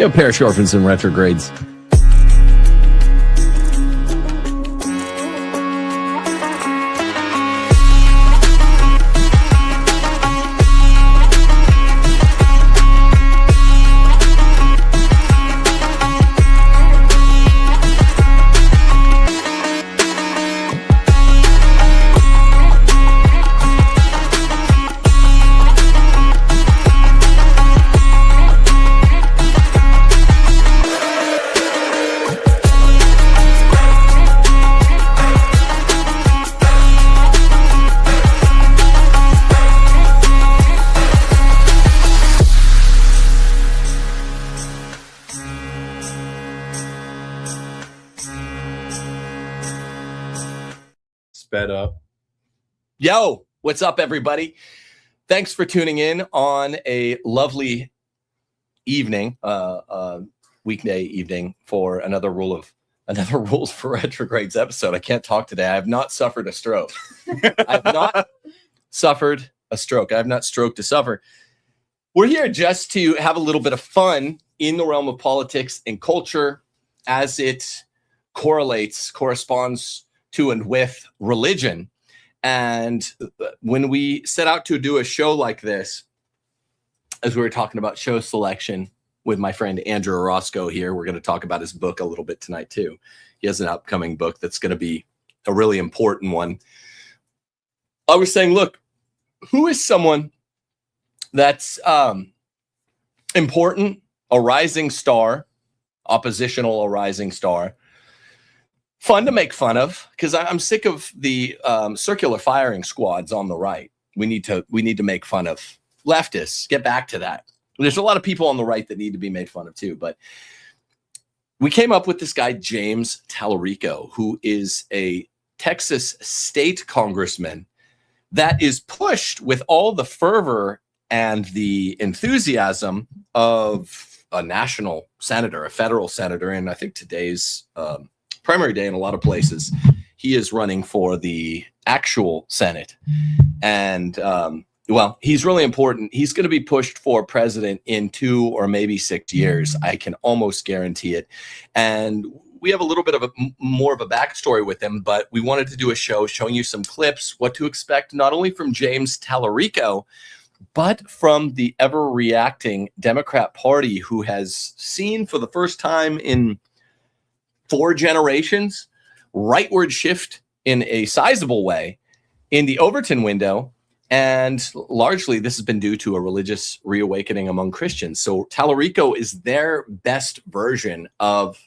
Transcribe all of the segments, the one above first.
You know, parish orphans and retrogrades. Sped up. Yo, what's up, everybody? Thanks for tuning in on a lovely evening, weekday evening for another Rules for Retrogrades episode. I can't talk today. I have not suffered a stroke. I have not suffered a stroke. I have not stroked to suffer. We're here just to have a little bit of fun in the realm of politics and culture as it corresponds to and with religion. And when we set out to do a show like this, as we were talking about show selection with my friend Andrew Orozco here, we're going to talk about his book a little bit tonight too. He has an upcoming book that's going to be a really important one. I was saying, look, who is someone that's important, a rising star, oppositional, a rising star, fun to make fun of, because I'm sick of the circular firing squads on the right. We need to make fun of leftists. Get back to that. There's a lot of people on the right that need to be made fun of too. But we came up with this guy, James Talarico, who is a Texas state congressman that is pushed with all the fervor and the enthusiasm of a national senator, a federal senator. And I think today's primary day in a lot of places, he is running for the actual Senate. And, well, he's really important. He's going to be pushed for president in 2 or maybe 6 years. I can almost guarantee it. And we have a little bit of more of a backstory with him, but we wanted to do a show showing you some clips, what to expect, not only from James Talarico, but from the ever-reacting Democrat Party, who has seen for the first time in 4 generations rightward shift in a sizable way in the Overton window. And largely this has been due to a religious reawakening among Christians. So Talarico is their best version of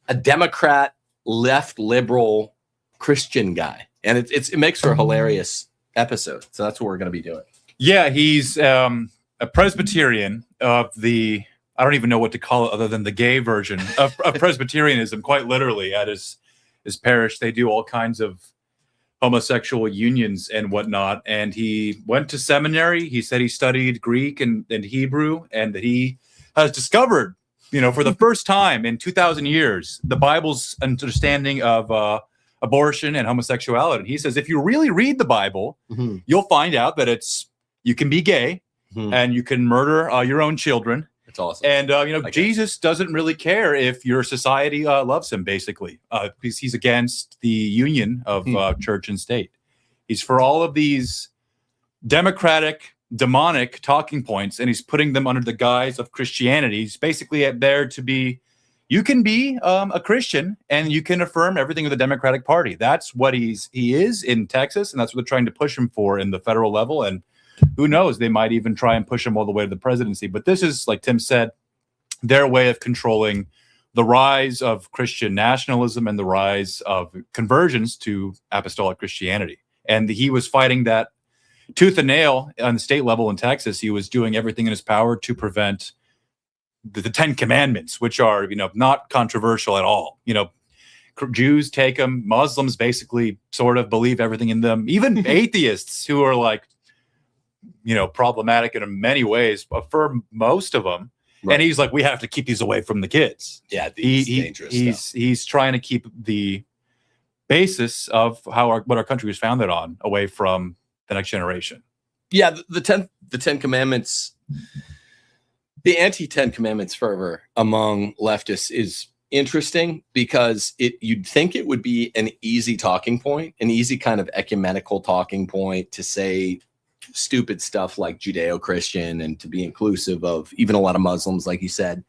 a Democrat, left liberal Christian guy. And it makes for a hilarious episode. So that's what we're going to be doing. Yeah, he's a Presbyterian of the, I don't even know what to call it other than the gay version of Presbyterianism. Quite literally, at his parish, they do all kinds of homosexual unions and whatnot. And he went to seminary. He said he studied Greek and Hebrew, and that he has discovered, for the first time in 2,000 years, the Bible's understanding of abortion and homosexuality. He says, if you really read the Bible, you'll find out that you can be gay and you can murder your own children. It's awesome. And, Jesus doesn't really care if your society loves him, basically, because he's against the union of church and state. He's for all of these democratic, demonic talking points, and he's putting them under the guise of Christianity. He's basically there to be, you can be a Christian and you can affirm everything of the Democratic Party. That's what he is in Texas, and that's what they're trying to push him for in the federal level. And who knows, they might even try and push him all the way to the presidency. But this is, like Tim said, their way of controlling the rise of Christian nationalism and the rise of conversions to apostolic Christianity. And he was fighting that tooth and nail on the state level in Texas. He was doing everything in his power to prevent the 10 Commandments, which are, not controversial at all. Jews take them. Muslims basically sort of believe everything in them. Even atheists who are like, problematic in many ways, affirm most of them. Right. And he's like, we have to keep these away from the kids. Yeah, dangerous. He's trying to keep the basis of what our country was founded on away from the next generation. Yeah, the 10 Commandments The anti-10 Commandments fervor among leftists is interesting because you'd think it would be an easy talking point, an easy kind of ecumenical talking point to say stupid stuff like Judeo-Christian and to be inclusive of even a lot of Muslims, like you said.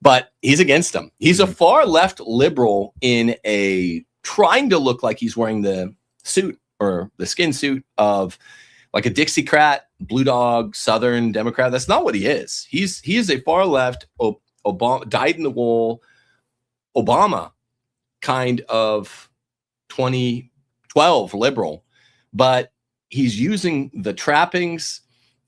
But he's against them. He's a far left liberal in a trying to look like he's wearing the suit or the skin suit of like a Dixiecrat, Blue Dog, Southern Democrat. That's not what he is. He is a far left, Obama, dyed-in-the-wool, Obama kind of 2012 liberal, but he's using the trappings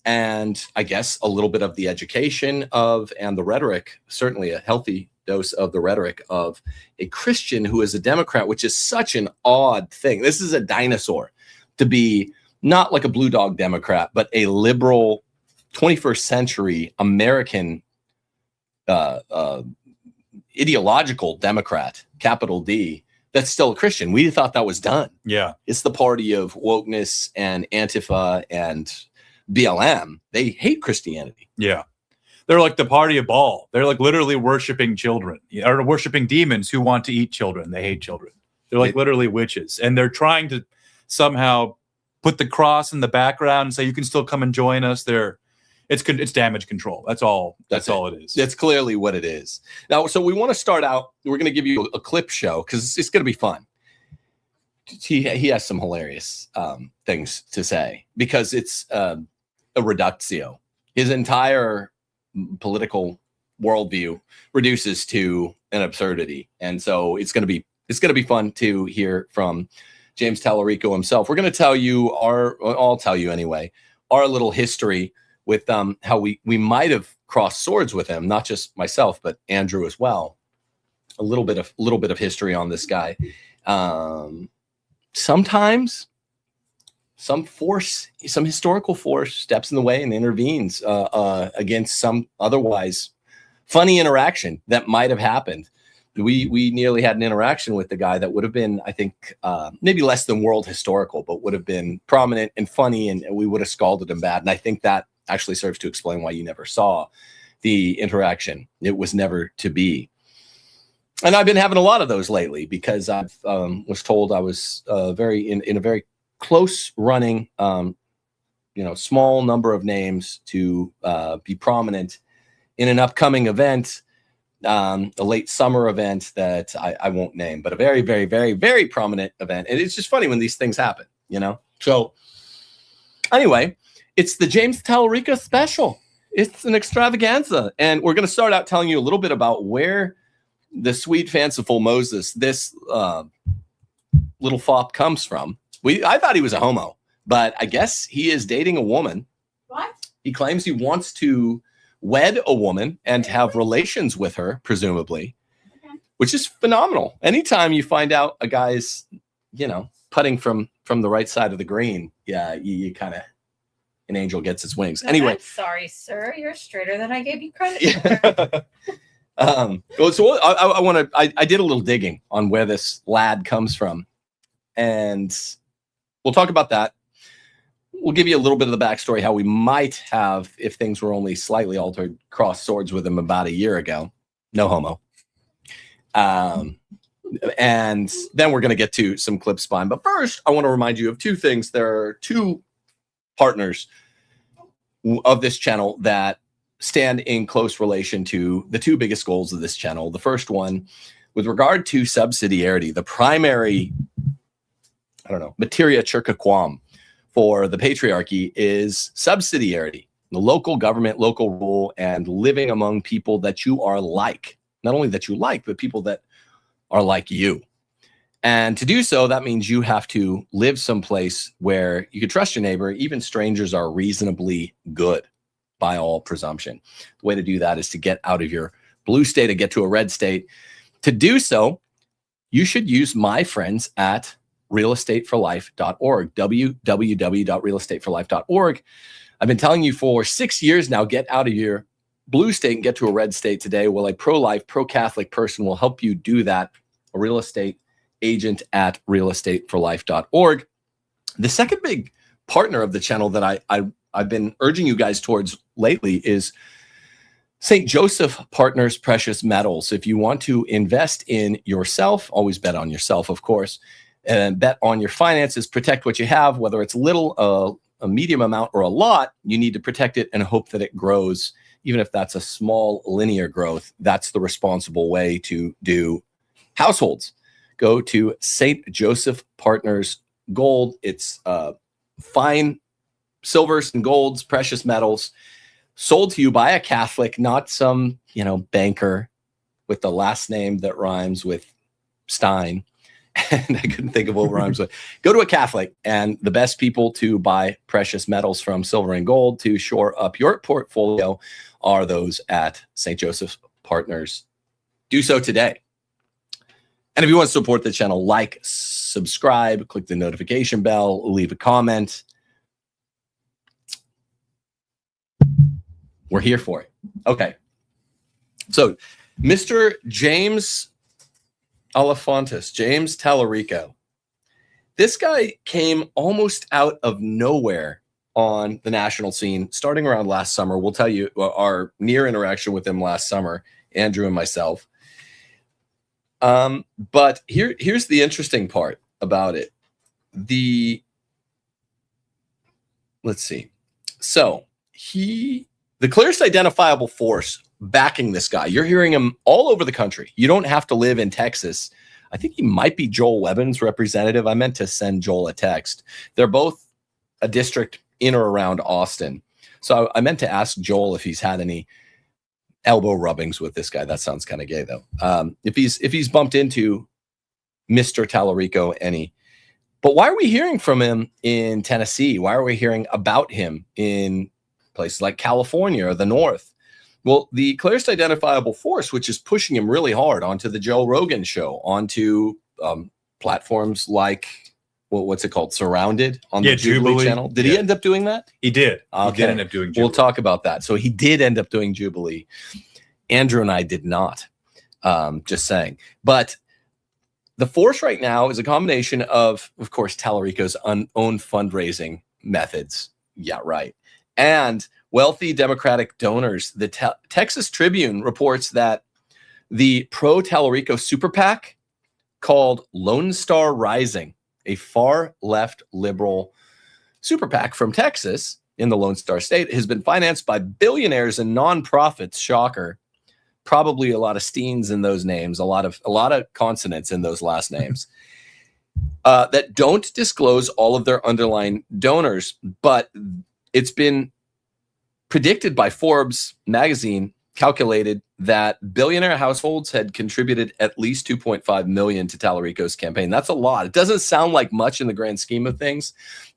and I guess a little bit of the education of and the rhetoric, certainly a healthy dose of the rhetoric of a Christian who is a Democrat, which is such an odd thing. This is a dinosaur to be not like a Blue Dog Democrat, but a liberal 21st century American ideological Democrat, capital D, that's still a Christian. We thought that was done. Yeah. It's the party of wokeness and Antifa and BLM. They hate Christianity. Yeah. They're like the party of Baal. They're like literally worshiping children or worshiping demons who want to eat children. They hate children. They're like literally witches. And they're trying to somehow put the cross in the background and say, you can still come and join us. It's damage control. That's all it is. That's clearly what it is. Now, so we want to start out. We're going to give you a clip show because it's going to be fun. He has some hilarious things to say because it's a reductio. His entire political worldview reduces to an absurdity, and so it's going to be fun to hear from James Talarico himself. We're going to tell you I'll tell you anyway, our little history with how we might have crossed swords with him, not just myself, but Andrew as well. A little bit of history on this guy. Sometimes some historical force steps in the way and intervenes against some otherwise funny interaction that might have happened. We nearly had an interaction with the guy that would have been, I think, maybe less than world historical, but would have been prominent and funny, and we would have scalded him bad. And I think that actually serves to explain why you never saw the interaction. It was never to be. And I've been having a lot of those lately because I was told I was in a very close running, small number of names to be prominent in an upcoming event, a late summer event that I won't name, but a very, very, very, very prominent event. And it's just funny when these things happen, So anyway, it's the James Talarico special. It's an extravaganza. And we're going to start out telling you a little bit about where the sweet, fanciful Moses, this little fop, comes from. I thought he was a homo, but I guess he is dating a woman. What? He claims he wants to wed a woman and have relations with her, presumably, which is phenomenal. Anytime you find out a guy's, putting from the right side of the green, yeah, you kind of, an angel gets its wings. No, anyway, I'm sorry, sir. You're straighter than I gave you credit for. So I did a little digging on where this lad comes from, and we'll talk about that. We'll give you a little bit of the backstory, how we might have, if things were only slightly altered, crossed swords with him about a year ago. No homo. And then we're going to get to some clip spine. But first, I want to remind you of two things. There are two partners of this channel that stand in close relation to the two biggest goals of this channel. The first one, with regard to subsidiarity, the primary, materia circa quam for the patriarchy is subsidiarity, the local government, local rule, and living among people that you are like. Not only that you like, but people that are like you. And to do so, that means you have to live someplace where you can trust your neighbor. Even strangers are reasonably good by all presumption. The way to do that is to get out of your blue state and get to a red state. To do so, you should use my friends at realestateforlife.org, www.realestateforlife.org. I've been telling you for 6 years now, get out of your blue state and get to a red state today. Well, a pro-life, pro-Catholic person will help you do that. A real estate agent at realestateforlife.org. The second big partner of the channel that I've been urging you guys towards lately is St. Joseph Partners Precious Metals. If you want to invest in yourself, always bet on yourself, of course, and bet on your finances, protect what you have, whether it's little, a medium amount, or a lot, you need to protect it and hope that it grows. Even if that's a small linear growth, that's the responsible way to do households. Go to St. Joseph Partners Gold. It's fine silvers and golds, precious metals, sold to you by a Catholic, not some, banker with the last name that rhymes with Stein. And I couldn't think of what rhymes with. Go to a Catholic, and the best people to buy precious metals from, silver and gold, to shore up your portfolio are those at St. Joseph's Partners. Do so today. And if you want to support the channel, like, subscribe, click the notification bell, leave a comment. We're here for it. Okay. So, Mr. James Alefantis, James Talarico. This guy came almost out of nowhere on the national scene starting around last summer. We'll tell you our near interaction with him last summer, Andrew and myself. But here's the interesting part about it. Let's see. So the clearest identifiable force backing this guy, you're hearing him all over the country. You don't have to live in Texas. I think he might be Joel Webbin's representative. I meant to send Joel a text. They're both a district in or around Austin. So I meant to ask Joel if he's had any elbow rubbings with this guy. That sounds kind of gay, though. If he's bumped into Mr. Talarico any. But why are we hearing from him in Tennessee? Why are we hearing about him in places like California or the North? Well, the clearest identifiable force, which is pushing him really hard onto the Joe Rogan show, onto platforms like, what's it called? Surrounded on the Jubilee channel. Did he end up doing that? He did. Okay. He did end up doing Jubilee. We'll talk about that. So he did end up doing Jubilee. Andrew and I did not. Just saying. But the force right now is a combination of course, Talarico's own fundraising methods. Yeah, right. And wealthy Democratic donors. The Texas Tribune reports that the pro-Talarico super PAC called Lone Star Rising, a far-left liberal super PAC from Texas in the Lone Star State, has been financed by billionaires and nonprofits. Shocker. Probably a lot of Steens in those names, a lot of consonants in those last names, that don't disclose all of their underlying donors. But it's been predicted by Forbes magazine, calculated that billionaire households had contributed at least $2.5 million to Talarico's campaign. That's a lot. It doesn't sound like much in the grand scheme of things,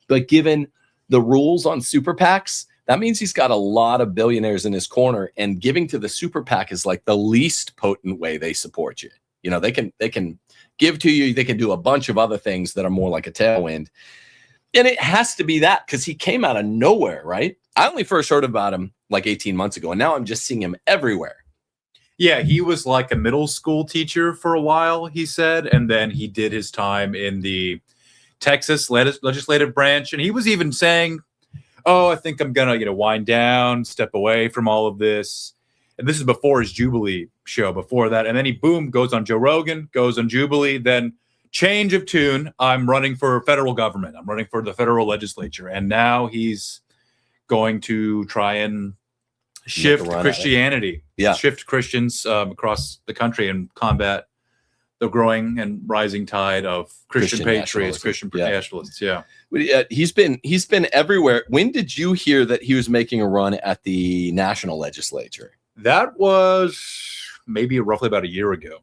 but given the rules on super PACs, that means he's got a lot of billionaires in his corner, and giving to the super PAC is like the least potent way they support you. They can give to you. They can do a bunch of other things that are more like a tailwind. And it has to be that, because he came out of nowhere, right? I only first heard about him like 18 months ago, and now I'm just seeing him everywhere. Yeah, he was like a middle school teacher for a while, he said, and then he did his time in the Texas legislative branch, and he was even saying, I think I'm gonna wind down, step away from all of this. And this is before his Jubilee show, before that. And then he, boom, goes on Joe Rogan, goes on Jubilee, then change of tune. I'm running for federal government. I'm running for the federal legislature. And now he's going to try and shift Christianity, shift Christians across the country and combat the growing and rising tide of Christian patriots, Christian nationalists. Yeah. He's been everywhere. When did you hear that he was making a run at the national legislature? That was maybe roughly about a year ago.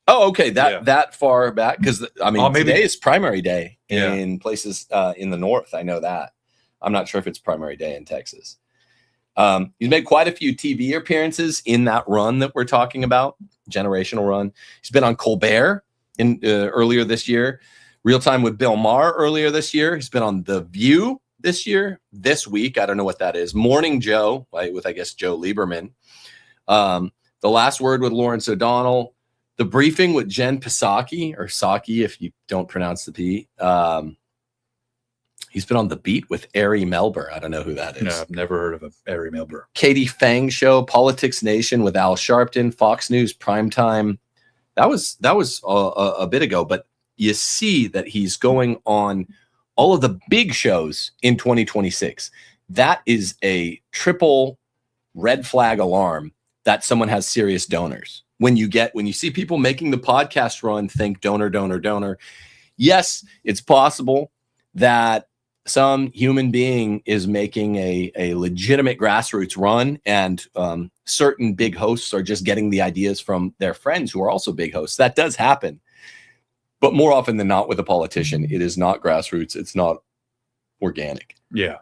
Oh, okay. That far back? Because maybe today is primary day in places in the North. I know that. I'm not sure if it's primary day in Texas. He's made quite a few TV appearances in that run that we're talking about, generational run. He's been on Colbert earlier this year, Real Time with Bill Maher earlier this year. He's been on The View this week. I don't know what that is. Morning Joe, with I guess Joe Lieberman. The Last Word with Lawrence O'Donnell. The Briefing with Jen Psaki, or Psaki if you don't pronounce the P. He's been on The Beat with Ari Melber. I don't know who that is. No, I've never heard of a Ari Melber. Katie Fang Show, Politics Nation with Al Sharpton, Fox News Primetime. That was a bit ago, but you see that he's going on all of the big shows in 2026. That is a triple red flag alarm that someone has serious donors. When you see people making the podcast run, think donor, donor, donor. Yes, it's possible that some human being is making a legitimate grassroots run, and certain big hosts are just getting the ideas from their friends who are also big hosts. That does happen. But more often than not with a politician, it is not grassroots. It's not organic. Yeah.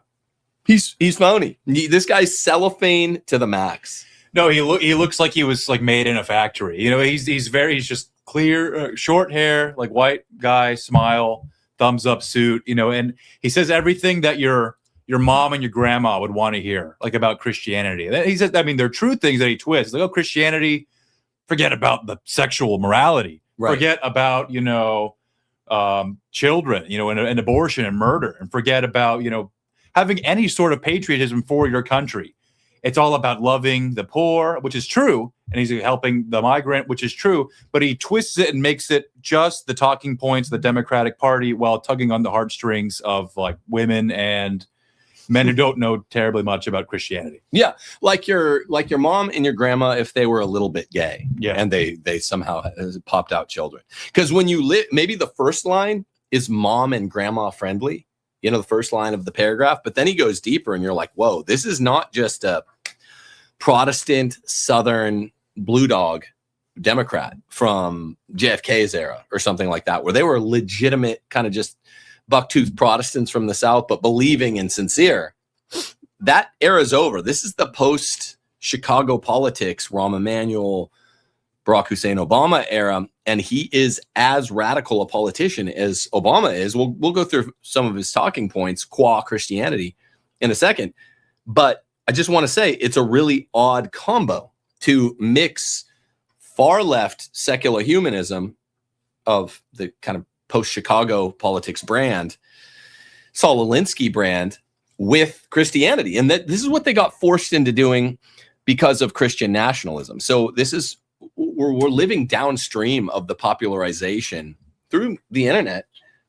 He's phony. This guy's cellophane to the max. No, he looks like he was like made in a factory. You know, he's just clear, short hair, like white guy, smile, thumbs up suit, you know, and he says everything that your mom and your grandma would want to hear, like about Christianity. He says, I mean, there are true things that he twists. Like, oh, Christianity, forget about the sexual morality. Right. Forget about, you know, children, you know, and abortion and murder, and forget about, you know, having any sort of patriotism for your country. It's all about loving the poor, which is true, and he's helping the migrant, which is true, but he twists it and makes it just the talking points of the Democratic Party while tugging on the heartstrings of like women and men who don't know terribly much about Christianity. Yeah, like your mom and your grandma if they were a little bit gay, yeah, and they somehow popped out children. Because when you maybe the first line is mom and grandma friendly, you know, the first line of the paragraph, but then he goes deeper and you're like, whoa, this is not just a Protestant Southern blue dog Democrat from JFK's era or something like that, where they were legitimate kind of just bucktooth Protestants from the South, but believing and sincere. That era's over. This is the post-Chicago politics, Rahm Emanuel, Barack Hussein Obama era, and he is as radical a politician as Obama is. We'll go through some of his talking points, qua Christianity, in a second. But I just want to say it's a really odd combo to mix far left secular humanism of the kind of post-Chicago politics brand, Saul Alinsky brand, with Christianity. And that this is what they got forced into doing because of Christian nationalism. So this is, we're living downstream of the popularization through the internet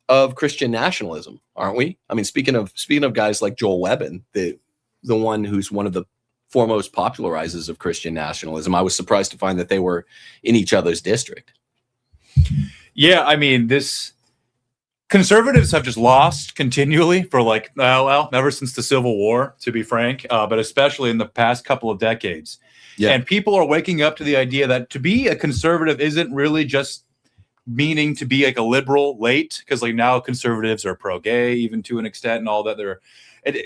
of Christian nationalism, aren't we? I mean, speaking of guys like Joel Webbin, the one who's one of the foremost popularizers of Christian nationalism, I was surprised to find that they were in each other's district. Yeah, I mean, conservatives have just lost continually for like, well, ever since the Civil War, to be frank, but especially in the past couple of decades. Yeah. And people are waking up to the idea that to be a conservative isn't really just meaning to be like a liberal late, because like now conservatives are pro-gay even to an extent and all that.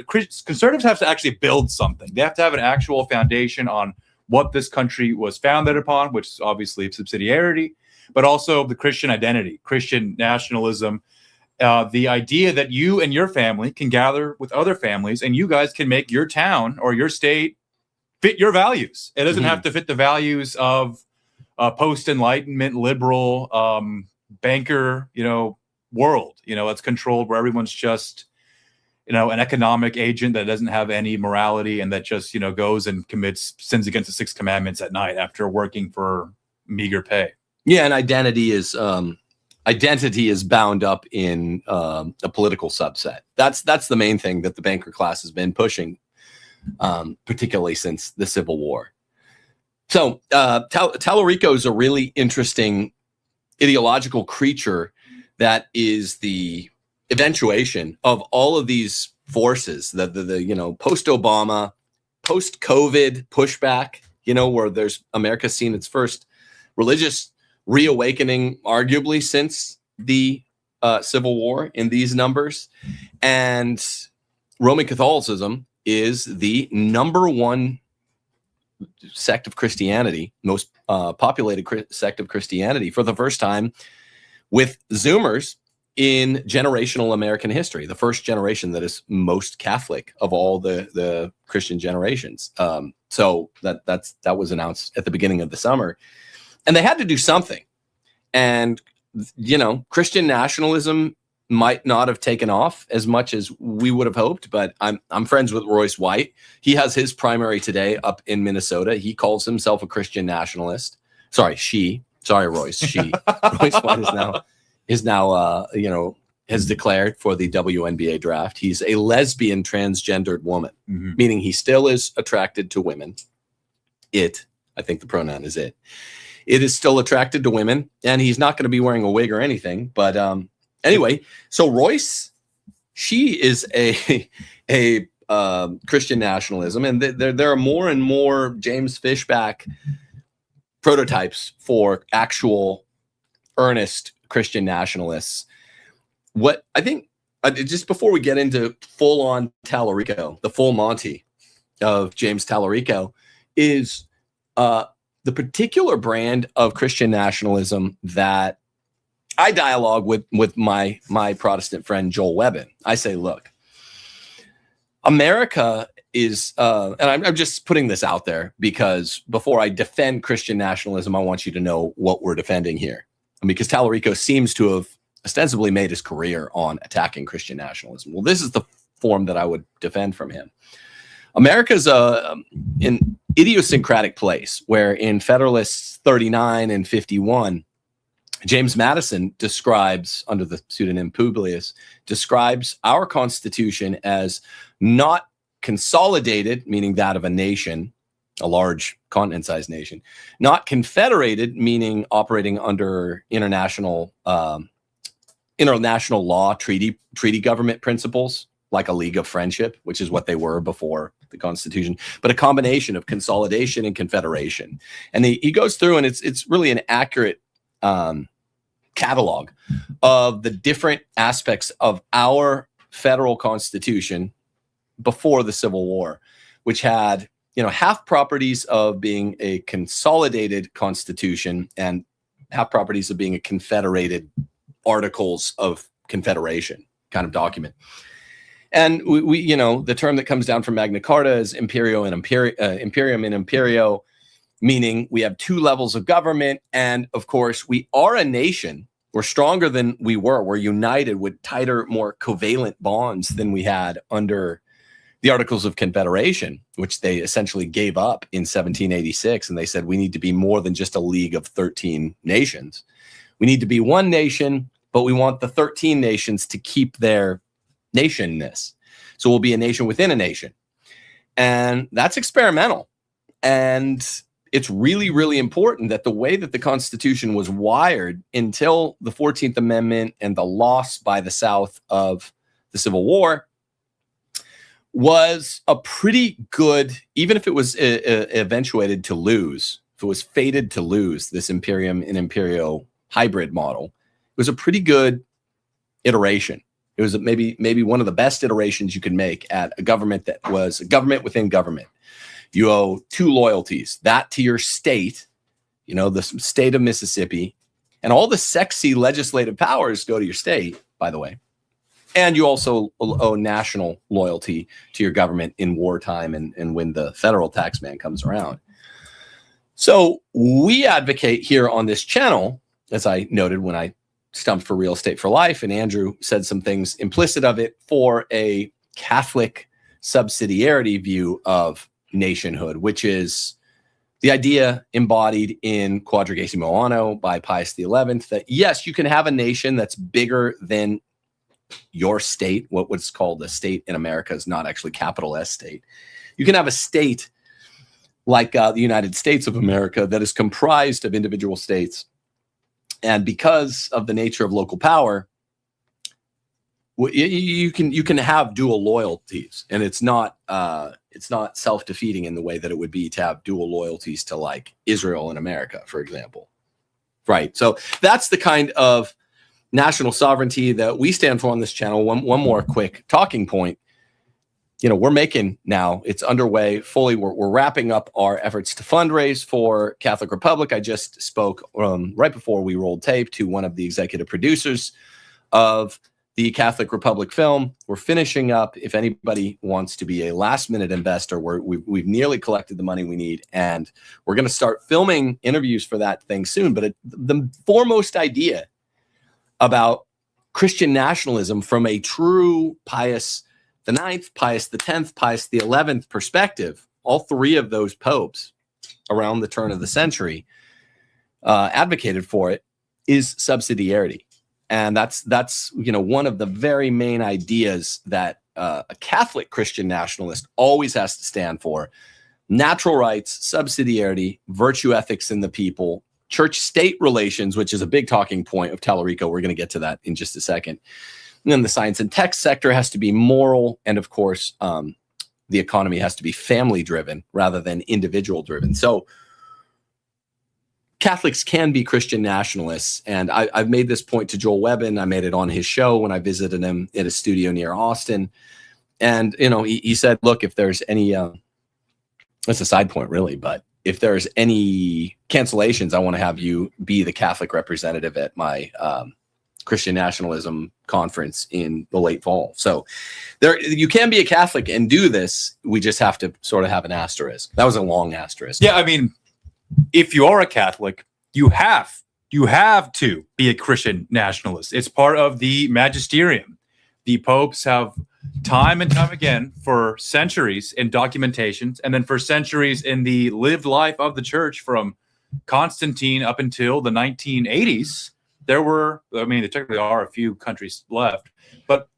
Conservatives have to actually build something. They have to have an actual foundation on what this country was founded upon, which is obviously subsidiarity, but also the Christian identity, Christian nationalism, the idea that you and your family can gather with other families and you guys can make your town or your state fit your values. It doesn't have to fit the values of post-Enlightenment liberal banker, you know, world, you know, that's controlled where everyone's just, you know, an economic agent that doesn't have any morality and that just, you know, goes and commits sins against the Sixth Commandments at night after working for meager pay. Yeah, and identity is bound up in a political subset. That's the main thing that the banker class has been pushing, particularly since the Civil War. So Talarico is a really interesting ideological creature that is the eventuation of all of these forces, the you know, post-Obama, post-COVID pushback, you know, where there's America's seen its first religious reawakening, arguably since the Civil War in these numbers. And Roman Catholicism is the #1 sect of Christianity, most populated sect of Christianity for the first time, with Zoomers in generational American history, the first generation that is most Catholic of all the Christian generations. So that was announced at the beginning of the summer, and they had to do something. And you know, Christian nationalism might not have taken off as much as we would have hoped, but I'm friends with Royce White. He has his primary today up in Minnesota. He calls himself a Christian nationalist. Sorry, Royce. Royce White is now has declared for the WNBA draft. He's a lesbian transgendered woman, meaning he still is attracted to women. I think the pronoun is it. It is still attracted to women, and he's not going to be wearing a wig or anything. But anyway, so Royce, she is a Christian nationalism, and there are more and more James Fishback prototypes for actual earnest Christian nationalists. What I think, just before we get into full-on Talarico, the full Monty of James Talarico, is the particular brand of Christian nationalism that I dialogue with my Protestant friend Joel Webbin. I say, look, America is, and I'm just putting this out there because before I defend Christian nationalism, I want you to know what we're defending here. And because Talarico seems to have ostensibly made his career on attacking Christian nationalism. Well, this is the form that I would defend from him. America's an idiosyncratic place where in Federalists 39 and 51, James Madison describes, under the pseudonym Publius, describes our Constitution as not consolidated, meaning that of a nation, a large continent-sized nation, not confederated, meaning operating under international law, treaty government principles, like a League of Friendship, which is what they were before the Constitution, but a combination of consolidation and confederation. And he goes through, and it's really an accurate catalog of the different aspects of our federal Constitution before the Civil War, which had, half properties of being a consolidated Constitution and half properties of being a confederated Articles of Confederation kind of document. And we the term that comes down from Magna Carta is imperium and imperio, meaning we have two levels of government. And of course, we are a nation. We're stronger than we were. We're united with tighter, more covalent bonds than we had under the Articles of Confederation, which they essentially gave up in 1786. And they said, we need to be more than just a league of 13 nations. We need to be one nation, but we want the 13 nations to keep their nationness. So we'll be a nation within a nation. And that's experimental. And it's really, really important that the way that the Constitution was wired until the 14th Amendment and the loss by the South of the Civil War was a pretty good, even if it was eventuated to lose, if it was fated to lose this imperium and imperio hybrid model, it was a pretty good iteration. It was maybe one of the best iterations you could make at a government that was a government within government. You owe two loyalties, that to your state, the state of Mississippi, and all the sexy legislative powers go to your state, by the way. And you also owe national loyalty to your government in wartime and when the federal tax man comes around. So we advocate here on this channel, as I noted when I stumped for Real Estate for Life, and Andrew said some things implicit of it, for a Catholic subsidiarity view of nationhood, which is the idea embodied in Quadragesimo Anno by Pius XI, that yes, you can have a nation that's bigger than your state. What's called a state in America is not actually capital S state. You can have a state like the United States of America that is comprised of individual states. And because of the nature of local power, you can have dual loyalties, and it's not self-defeating in the way that it would be to have dual loyalties to like Israel and America, for example. Right. So that's the kind of national sovereignty that we stand for on this channel. One more quick talking point. We're making now, it's underway fully. We're wrapping up our efforts to fundraise for Catholic Republic. I just spoke right before we rolled tape to one of the executive producers of the Catholic Republic film. We're finishing up. If anybody wants to be a last-minute investor, we've nearly collected the money we need, and we're going to start filming interviews for that thing soon. But the foremost idea about Christian nationalism from a true Pius IX, Pius X, Pius XI perspective, all three of those popes around the turn of the century advocated for it, is subsidiarity. And that's one of the very main ideas that a Catholic Christian nationalist always has to stand for: natural rights, subsidiarity, virtue ethics in the people, church-state relations, which is a big talking point of Talarico. We're going to get to that in just a second. And then the science and tech sector has to be moral, and of course, the economy has to be family-driven rather than individual-driven. So Catholics can be Christian nationalists, and I've made this point to Joel Webbin. I made it on his show when I visited him at a studio near Austin. And, he said, look, if there's any, that's a side point really, but if there's any cancellations, I want to have you be the Catholic representative at my Christian nationalism conference in the late fall. So you can be a Catholic and do this. We just have to sort of have an asterisk. That was a long asterisk. Yeah, I mean, if you are a Catholic, you have to be a Christian nationalist. It's part of the magisterium. The popes have time and time again for centuries in documentations, and then for centuries in the lived life of the church from Constantine up until the 1980s. There technically are a few countries left, but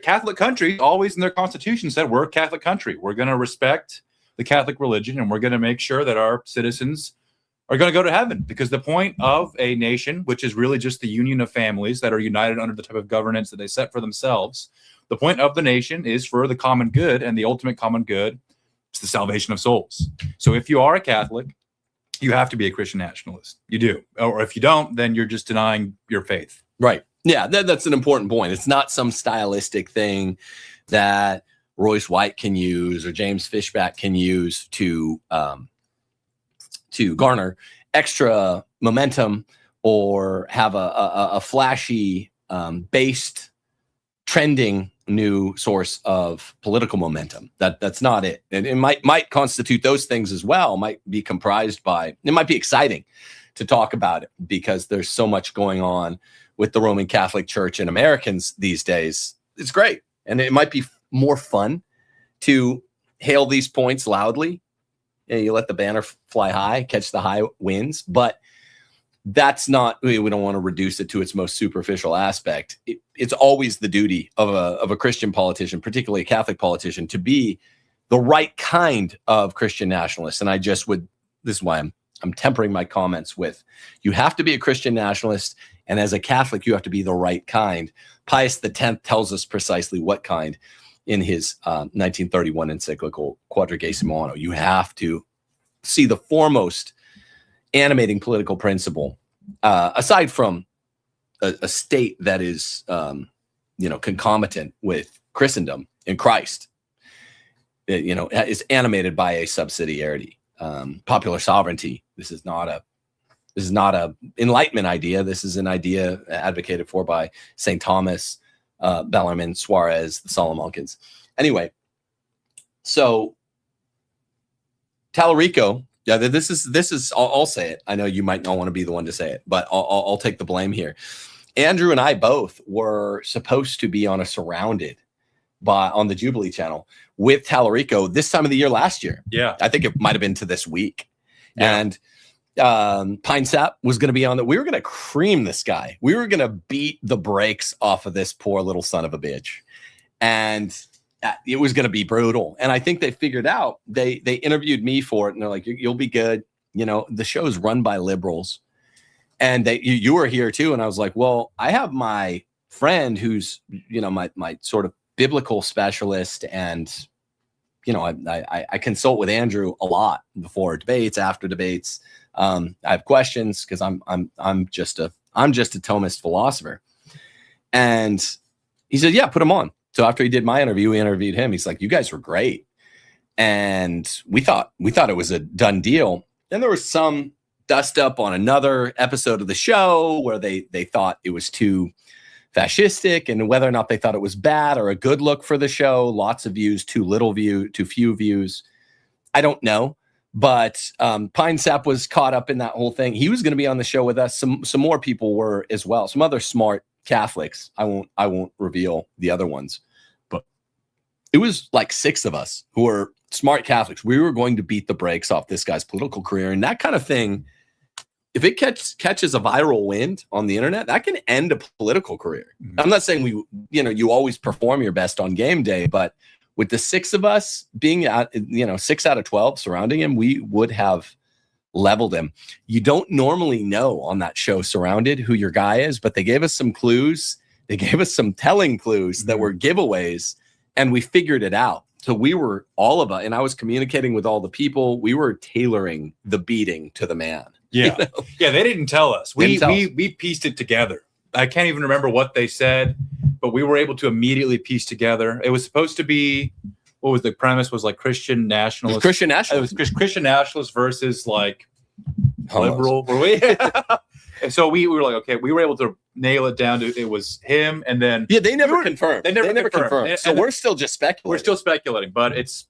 Catholic countries always in their constitution said, we're a Catholic country. We're going to respect the Catholic religion, and we're going to make sure that our citizens are going to go to heaven, because the point of a nation, which is really just the union of families that are united under the type of governance that they set for themselves, the point of the nation is for the common good, and the ultimate common good is the salvation of souls. So if you are a Catholic, you have to be a Christian nationalist. You do. Or if you don't, then you're just denying your faith. Right. Yeah, that's an important point. It's not some stylistic thing that Royce White can use or James Fishback can use to garner extra momentum or have a flashy based trending new source of political momentum. That's not it. And it might constitute those things as well, might be comprised by, it might be exciting to talk about it because there's so much going on with the Roman Catholic Church and Americans these days. It's great. And it might be more fun to hail these points loudly. You let the banner fly high, catch the high winds, but that's not, we don't want to reduce it to its most superficial aspect. It's always the duty of a Christian politician, particularly a Catholic politician, to be the right kind of Christian nationalist. And this is why I'm tempering my comments with, you have to be a Christian nationalist, and as a Catholic, you have to be the right kind. Pius X tells us precisely what kind in his 1931 encyclical Quadragesimo Anno. You have to see the foremost animating political principle, aside from a state that is, concomitant with Christendom in Christ, is animated by a subsidiarity, popular sovereignty. This is not a Enlightenment idea. This is an idea advocated for by St. Thomas, Bellarmine, Suarez, the Salamancans. Anyway, so Talarico. Yeah, this is. I'll say it. I know you might not want to be the one to say it, but I'll take the blame here. Andrew and I both were supposed to be on a Surrounded on the Jubilee channel with Talarico this time of the year last year. Yeah, I think it might have been to this week. Yeah. And Pine Sap was going to be on that. We were going to cream this guy. We were going to beat the brakes off of this poor little son of a bitch, and it was going to be brutal. And I think they figured out, they interviewed me for it, and they're like, you'll be good. The show is run by liberals, and you were here too. And I was like, well, I have my friend who's, my sort of biblical specialist. And, I consult with Andrew a lot before debates, after debates. I have questions because I'm just a Thomist philosopher. And he said, yeah, put him on. So after he did my interview, we interviewed him. He's like, you guys were great. And we thought it was a done deal. Then there was some dust up on another episode of the show where they thought it was too fascistic, and whether or not they thought it was bad or a good look for the show. Lots of views, too few views. I don't know. But Pine Sap was caught up in that whole thing. He was going to be on the show with us. Some more people were as well. Some other smart Catholics. I won't reveal the other ones, but it was like 6 of us who were smart Catholics. We were going to beat the brakes off this guy's political career, and that kind of thing. If it catches a viral wind on the internet, that can end a political career. I'm not saying you always perform your best on game day, but with the 6 of us being at 6 out of 12 surrounding him, we would have leveled him. You don't normally know on that show Surrounded who your guy is, but they gave us some clues. They gave us some telling clues that were giveaways, and we figured it out. So we were all of us, and I was communicating with all the people. We were tailoring the beating to the man. Yeah. Yeah, they didn't tell us. We Didn't pieced it together. I can't even remember what they said, but we were able to immediately piece together. It was supposed to be, what was the premise? Was like Christian nationalists. Christian nationalists. It was Christian nationalists versus like Homos. liberal. Were we? And so we were like, okay, we were able to nail it down to it was him, and then they never confirmed. They never confirmed. So we're still just speculating. We're still speculating, but it's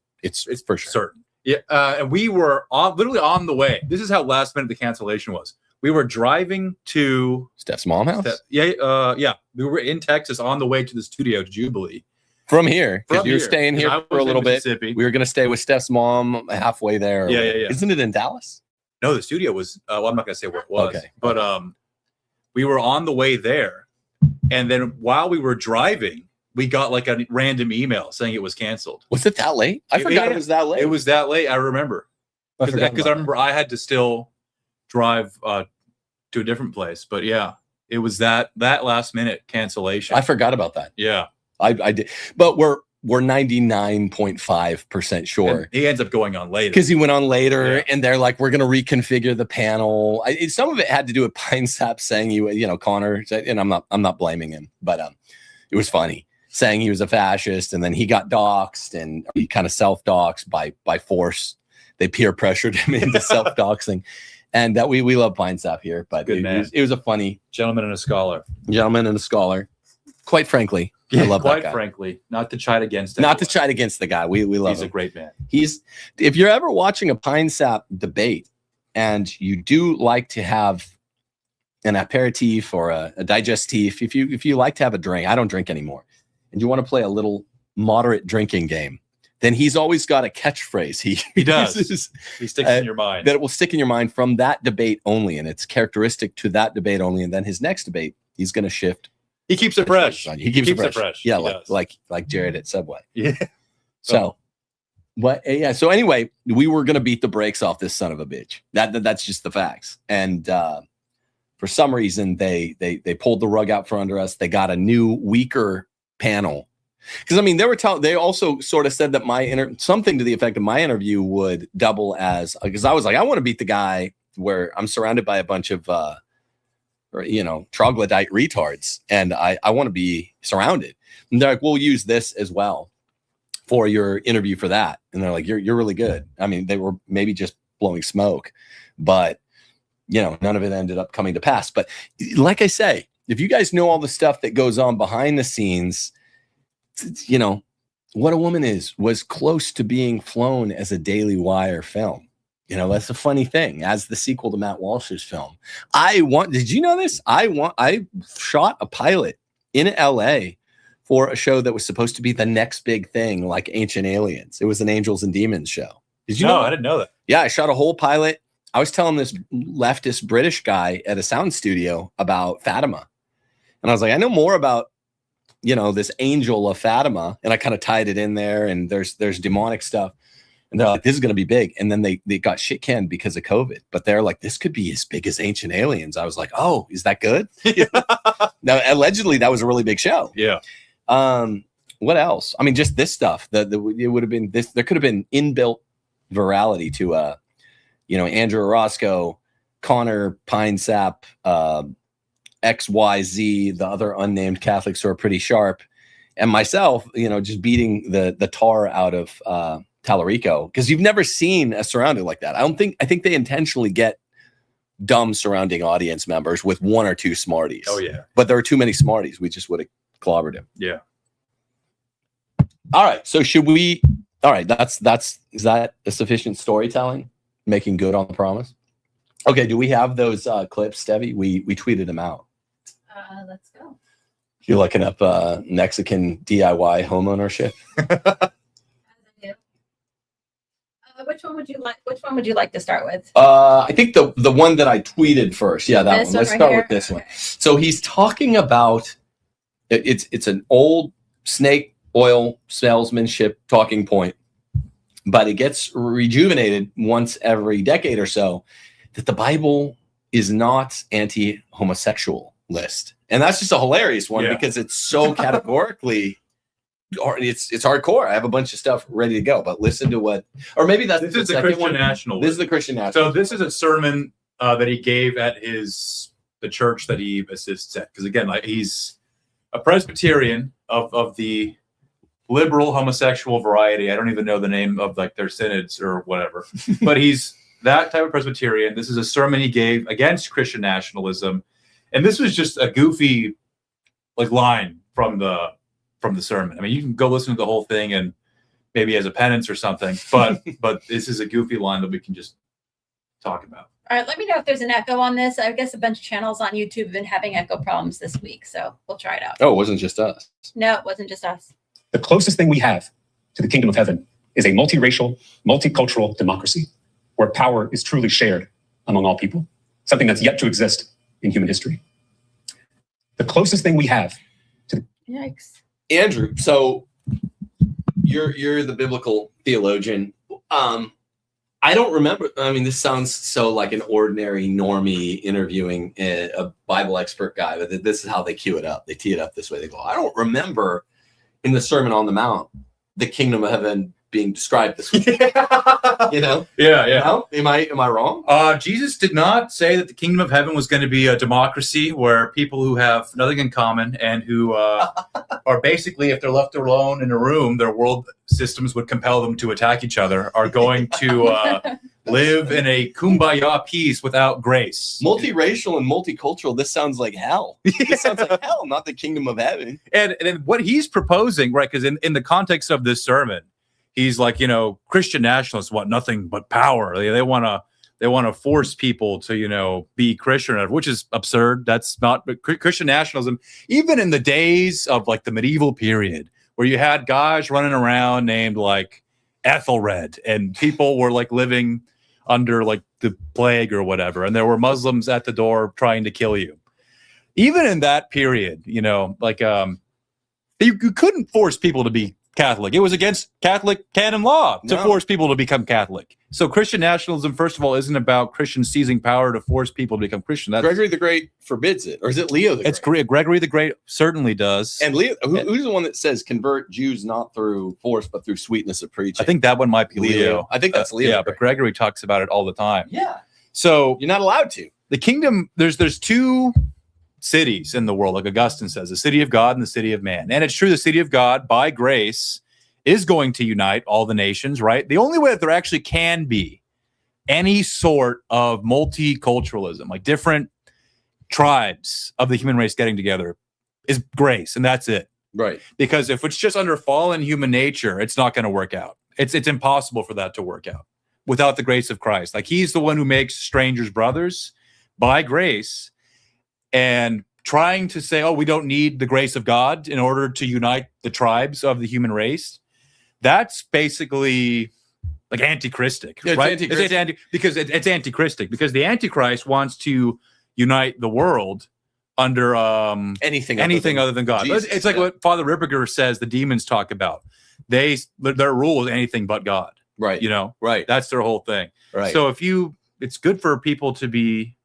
for sure certain. Yeah, and we were literally on the way. This is how last minute the cancellation was. We were driving to Steph's mom house. Yeah. We were in Texas on the way to the studio to Jubilee. From here, because you're staying here for a little bit. We were going to stay with Steph's mom halfway there. Yeah. Isn't it in Dallas? No, the studio was. Well, I'm not going to say where it was. Okay. But we were on the way there, and then while we were driving, we got like a random email saying it was canceled. Was it that late? I forgot it was that late. It was that late. I remember because I remember I had to still drive to a different place. But yeah, it was that last minute cancellation. I forgot about that. Yeah, I did. But we're 99.5% sure. And he ends up going on later because he went on later, and they're like, we're going to reconfigure the panel. Some of it had to do with Pine Sap saying Connor, and I'm not blaming him, but it was funny saying he was a fascist, and then he got doxxed, and he kind of self-doxxed by force. They peer pressured him into self-doxing, and that we love Pine Sap here, but it was a funny gentleman and a scholar. Quite frankly. I love that guy. Quite frankly, not to chide against him. Not to chide against the guy. We love him. He's a great man. If you're ever watching a Pine Sap debate and you do like to have an aperitif or a digestif, if you like to have a drink, I don't drink anymore, and you want to play a little moderate drinking game, then he's always got a catchphrase. He does. Uses, he sticks in your mind. That it will stick in your mind from that debate only, and it's characteristic to that debate only. And then his next debate, he's going to shift. He keeps it fresh. He keeps it fresh. Yeah, like Jared at Subway. Yeah. So, So anyway, we were gonna beat the brakes off this son of a bitch. That's just the facts. And for some reason, they pulled the rug out from under us. They got a new, weaker panel. Because I mean, they also sort of said that something to the effect of my interview would double as, because I was like, I want to beat the guy where I'm surrounded by a bunch of troglodyte retards, and I want to be surrounded. And they're like, we'll use this as well for your interview for that. And they're like, you're really good. I mean, they were maybe just blowing smoke, but none of it ended up coming to pass. But like I say, if you guys know all the stuff that goes on behind the scenes, What a Woman was close to being flown as a Daily Wire film. That's a funny thing. As the sequel to Matt Walsh's film, did you know this? I shot a pilot in LA for a show that was supposed to be the next big thing, like Ancient Aliens. It was an Angels and Demons show. Did you know? I didn't know that. Yeah, I shot a whole pilot. I was telling this leftist British guy at a sound studio about Fatima. And I was like, I know more about, this angel of Fatima. And I kind of tied it in there, and there's demonic stuff. And they're like, this is going to be big. And then they got shit canned because of COVID. But they're like, this could be as big as Ancient Aliens. I was like, oh, is that good? Now, allegedly, that was a really big show. Yeah. What else? I mean, just this stuff. It would have been this. There could have been inbuilt virality to, Andrew Orozco, Connor, Pine Sap, XYZ, the other unnamed Catholics who are pretty sharp, and myself, just beating the tar out of Talarico, because you've never seen a surrounding like that. I think they intentionally get dumb surrounding audience members with one or two smarties. Oh yeah. But there are too many smarties. We just would have clobbered him. Yeah. All right. So is that a sufficient storytelling? Making good on the promise? Okay. Do we have those clips, Stevie? We tweeted them out. Let's go. You're looking up Mexican DIY homeownership. Which one would you like? Which one would you like to start with? I think the one that I tweeted first. Yeah, that This one. one Let's right start here? with this one. Okay. So he's talking about it's an old snake oil salesmanship talking point, but it gets rejuvenated once every decade or so, that the Bible is not anti-homosexualist. And that's just a hilarious one because it's so categorically, or it's hardcore. I have a bunch of stuff ready to go, but listen to what, or maybe that's This is the second Christian one. nationalist. This is the Christian nationalist. So this is a sermon that he gave at the church that he assists at. Because again, like he's a Presbyterian of the liberal homosexual variety. I don't even know the name of like their synods or whatever, but he's that type of Presbyterian. This is a sermon he gave against Christian nationalism, and this was just a goofy like line from the sermon. I mean, you can go listen to the whole thing and maybe as a penance or something, but this is a goofy line that we can just talk about. All right, let me know if there's an echo on this. I guess a bunch of channels on YouTube have been having echo problems this week, so we'll try it out. Oh, it wasn't just us. No, it wasn't just us. The closest thing we have to the kingdom of heaven is a multiracial, multicultural democracy where power is truly shared among all people, something that's yet to exist in human history. The closest thing we have to Yikes. Andrew, so you're the biblical theologian. I don't remember. I mean, this sounds so like an ordinary normie interviewing a Bible expert guy, but this is how they cue it up. They tee it up this way. They go, I don't remember in the Sermon on the Mount the kingdom of heaven being described this way. You know? Yeah. No? Am I wrong? Jesus did not say that the kingdom of heaven was going to be a democracy where people who have nothing in common and who are basically, if they're left alone in a room, their world systems would compel them to attack each other, are going to live in a kumbaya peace without grace. Multiracial and multicultural, this sounds like hell. This sounds like hell, not the kingdom of heaven. And what he's proposing, right, because in the context of this sermon, he's like, Christian nationalists want nothing but power. They want to force people to, be Christian, which is absurd. That's not Christian nationalism. Even in the days of like the medieval period, where you had guys running around named like Ethelred, and people were like living under like the plague or whatever, and there were Muslims at the door trying to kill you. Even in that period, you couldn't force people to be Catholic. It was against Catholic canon law to force people to become Catholic. So Christian nationalism, first of all, isn't about Christians seizing power to force people to become Christian. Gregory the Great forbids it. Or is it Leo the Great? It's Gregory the Great certainly does. And Leo, who's the one that says convert Jews not through force, but through sweetness of preaching? I think that one might be Leo. I think that's Leo. Yeah, but Gregory talks about it all the time. Yeah. So you're not allowed to. The kingdom, there's two cities in the world, like Augustine says, the city of God and the city of man. And it's true, the city of God, by grace, is going to unite all the nations, right? The only way that there actually can be any sort of multiculturalism, like different tribes of the human race getting together, is grace, and that's it. Right. Because if it's just under fallen human nature, it's not going to work out. It's impossible for that to work out without the grace of Christ. Like he's the one who makes strangers brothers by grace, and trying to say, oh, we don't need the grace of God in order to unite the tribes of the human race. That's basically like anti-Christic, yeah, right? Anti-Christic. It's anti-Christic because the Antichrist wants to unite the world under anything other than God. Jesus, it's like what Father Ripperger says the demons talk about. Their rule is anything but God. Right. Right. That's their whole thing. Right. So it's good for people to be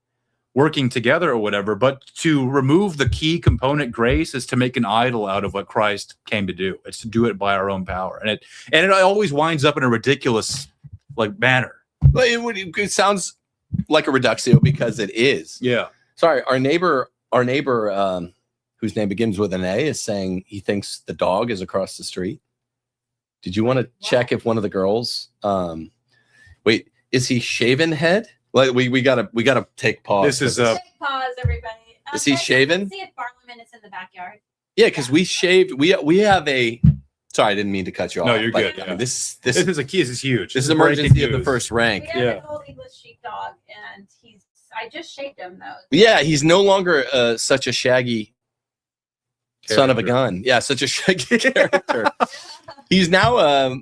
working together or whatever, but to remove the key component, grace, is to make an idol out of what Christ came to do. It's to do it by our own power, and it always winds up in a ridiculous like manner. But it sounds like a reductio because it is. Yeah. Sorry, our neighbor, whose name begins with an A, is saying he thinks the dog is across the street. Did you want to check if one of the girls? Wait, is he shaven head? Like we gotta take pause. This is Take pause, everybody. Is he shaven? See if Parliament is in the backyard. Yeah, because we shaved. We have a. Sorry, I didn't mean to cut you off. No, you're but, good. I mean, this is a key. This is huge. This is emergency of the first rank. We have an old English sheepdog, and I just shaved him though. Yeah, he's no longer such a shaggy Son of a character. gun. Yeah, such a shaggy character. He's now a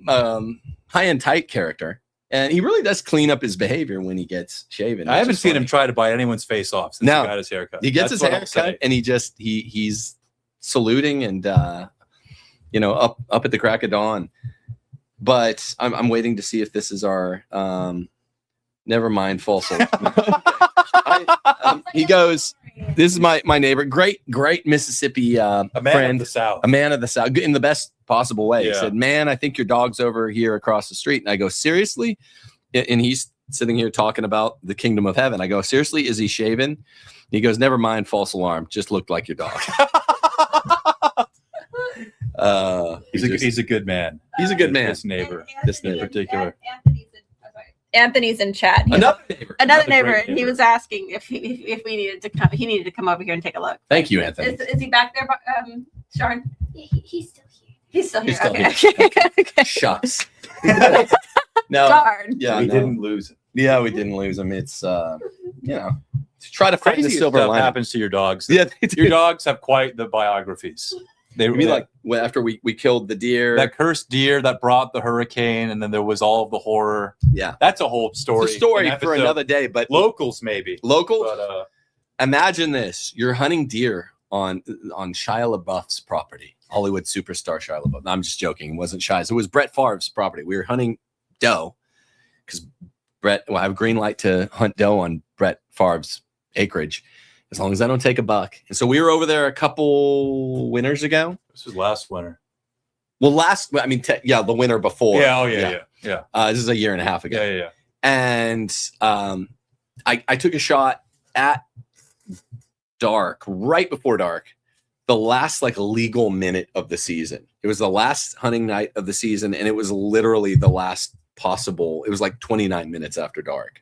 high and tight character. And he really does clean up his behavior when he gets shaven. I haven't seen him try to bite anyone's face off since No. he got his haircut. He gets That's his what I'll say. haircut and he's saluting and up at the crack of dawn. But I'm waiting to see if this is our never mind false alarm. He goes, this is my neighbor, great Mississippi A man friend, of the South. a man of the South, in the best possible way. He Yeah. said, man, I think your dog's over here across the street. And I go, seriously? And he's sitting here talking about the kingdom of heaven. I go, seriously, is he shaven? He goes, never mind, false alarm, just looked like your dog. He's a good man. He's a good man. This neighbor. This in neighbor. particular. Anthony's in chat. Another neighbor. Another Another neighbor. great And he neighbor. was asking if we needed to come. He needed to come over here and take a look. Thank you, Anthony. Is he back there, Sharon? He's still here. He's still here. He's still Okay. Okay. Shucks. No. Darn. Yeah, we no. didn't lose it. Yeah, we didn't lose him. It's try to find the Crazy silver stuff lining. happens to your dogs. Yeah, they do. Your dogs have quite the biographies. They I mean, like after we killed the deer. that cursed deer that brought the hurricane, and then there was all of the horror. Yeah, That's a whole story. it's a story an for episode. another day. But Locals maybe. local. But Imagine this: you're hunting deer on Shia LaBeouf's property, Hollywood superstar Shia LaBeouf. No, I'm just joking. It wasn't Shia's. It was Brett Favre's property. We were hunting doe because Brett. Well, I have a green light to hunt doe on Brett Favre's acreage, as long as I don't take a buck. And so we were over there a couple winters ago. this was last winter. Well, the winter before. Yeah. Oh yeah. This is a year and a half ago. Yeah. And I took a shot at dark, right before dark, the last legal minute of the season. It was the last hunting night of the season, and it was literally the last possible. It was 29 minutes after dark.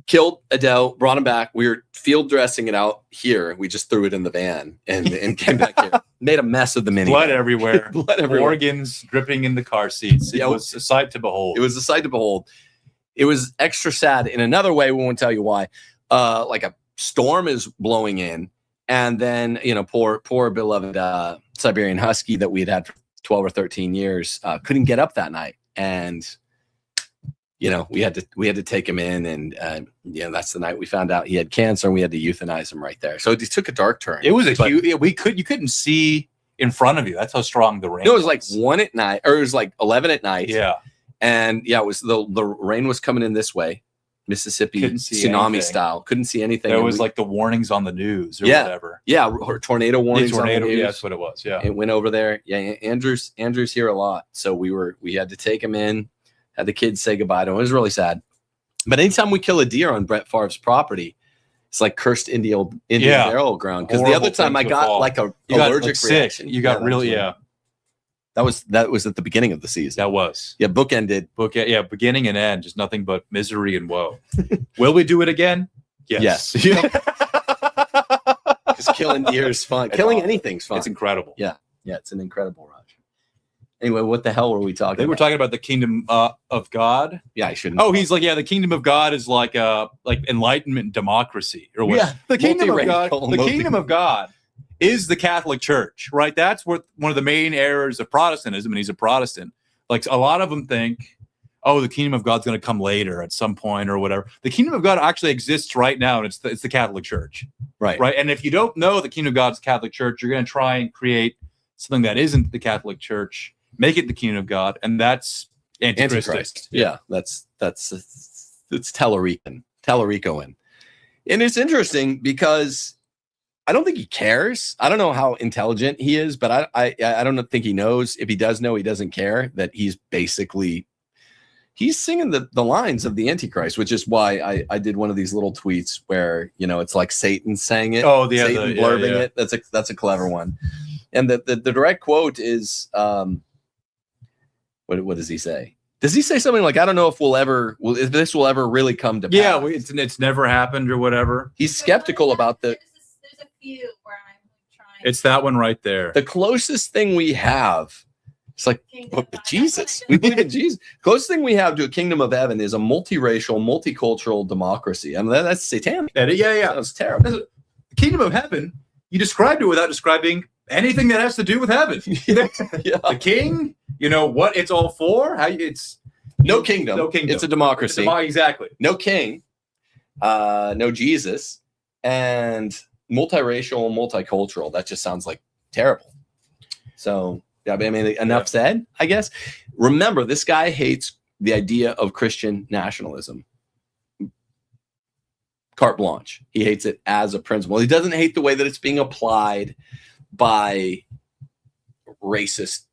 Killed a doe, brought him back. We were field dressing it out here. We just threw it in the van and came back here. Made a mess of the mini. Blood everywhere. Blood everywhere. Organs dripping in the car seats. It Yeah, was a sight to behold. It was a sight to behold. It was extra sad in another way. We won't tell you why. Like a storm is blowing in, and then poor beloved Siberian Husky that we had for 12 or 13 years couldn't get up that night, and we had to take him in, and that's the night we found out he had cancer, and we had to euthanize him right there. So it took a dark turn. It was huge. You couldn't see in front of you. That's how strong the rain. It was like 1 at night, or it was like 11 at night. Yeah. And it was the rain was coming in this way, Mississippi Couldn't see tsunami anything. style. Couldn't see anything. There And was the warnings on the news or Yeah. whatever. or tornado warnings. Tornado. On the Yeah, news. that's what it was. Yeah. It went over there. Yeah, Andrew's here a lot, so we had to take him in. Had the kids say goodbye to him. It was really sad. But anytime we kill a deer on Brett Favre's property, it's like cursed Indian burial ground. Because the Horrible other time I thing to got fall. a You got allergic sick. reaction. You got that really was- yeah. That was at the beginning of the season. That was Yeah, bookended. yeah. Beginning and end, just nothing but misery and woe. Will we do it again? Yes. Because killing deer is fun. It's Killing awesome. anything's fun. It's incredible. Yeah, it's an incredible rush. Anyway, what the hell were we I talking think we're about? talking about the kingdom of God. Yeah, I shouldn't. Oh, he's like, the kingdom of God is like enlightenment democracy or what? Yeah, The kingdom of God. multiracial, The kingdom of God is the Catholic Church, right? That's what one of the main errors of Protestantism, and he's a Protestant. Like a lot of them think, oh, the kingdom of God's going to come later at some point or whatever. The kingdom of God actually exists right now, and it's the Catholic Church, right. right? And if you don't know the kingdom of God's Catholic Church, you're going to try and create something that isn't the Catholic Church, make it the kingdom of God, and that's Antichrist. Yeah, that's Talaricoan. And it's interesting because I don't think he cares. I don't know how intelligent he is, but I don't think he knows. If he does know, he doesn't care that he's singing the lines of the Antichrist, which is why I did one of these little tweets where it's like Satan sang it. Oh, Satan blurbing it. That's a clever one. And the direct quote is what does he say? Does he say something like, I don't know if if this will ever really come to pass? Yeah, it's never happened or whatever. He's skeptical about There's a few where I'm trying. It's that one right there. the closest thing we have. It's like, but Jesus, we believe in Jesus. Closest thing we have to a kingdom of heaven is a multiracial, multicultural democracy. I mean, that's satanic. Yeah. That's terrible. The kingdom of heaven you described it without describing anything that has to do with heaven. The king, what it's all for. How it's no kingdom. No kingdom. It's a democracy. Exactly. No king. No Jesus, and multiracial, multicultural. That just sounds like terrible. So, yeah, I mean, enough said, I guess. Remember, this guy hates the idea of Christian nationalism. Carte blanche. He hates it as a principle. He doesn't hate the way that it's being applied by racist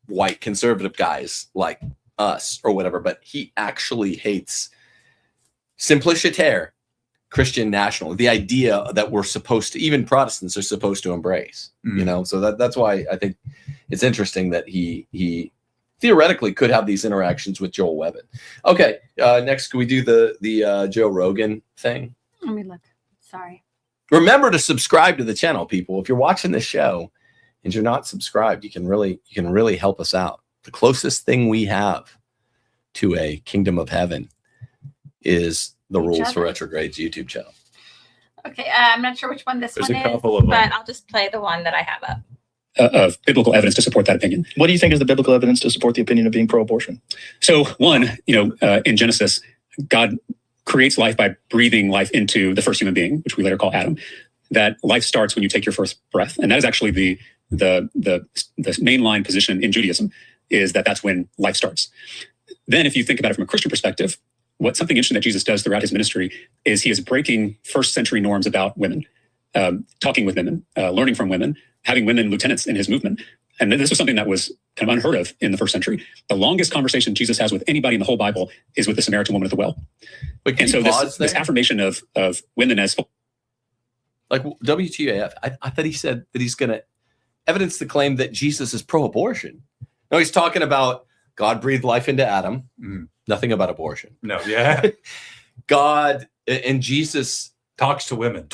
white conservative guys like us or whatever, but he actually hates simpliciter Christian national, the idea that we're supposed to, even Protestants are supposed to embrace, so that's why I think it's interesting that he theoretically could have these interactions with Joel Webbin. Okay, next, can we do the Joe Rogan thing? Let me look. Sorry. Remember to subscribe to the channel, people. If you're watching this show and you're not subscribed, you can really help us out. The closest thing we have to a kingdom of heaven is the Rules for Retrograde's YouTube channel. Okay, I'm not sure which one this There's one a is, couple of them. but I'll just play the one that I have up. Of biblical evidence to support that opinion. What do you think is the biblical evidence to support the opinion of being pro-abortion? So one, in Genesis, God creates life by breathing life into the first human being, which we later call Adam. That life starts when you take your first breath, and that is actually the mainline position in Judaism, is that that's when life starts. Then, if you think about it from a Christian perspective, something interesting that Jesus does throughout his ministry is he is breaking first century norms about women, talking with women, learning from women, having women lieutenants in his movement. And this was something that was kind of unheard of in the first century. The longest conversation Jesus has with anybody in the whole Bible is with the Samaritan woman at the well. And so this affirmation of women as... Like WTAF, I thought he said that he's going to evidence the claim that Jesus is pro-abortion. No, he's talking about God breathed life into Adam. Nothing about abortion. No, yeah. God and Jesus talks to women.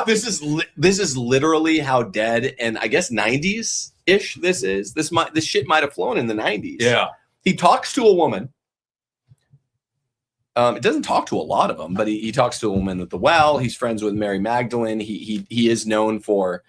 This is literally how dead and I guess 90s ish this is. This shit might have flown in the 90s. Yeah. He talks to a woman. It doesn't talk to a lot of them, but he talks to a woman at the well. He's friends with Mary Magdalene. He is known for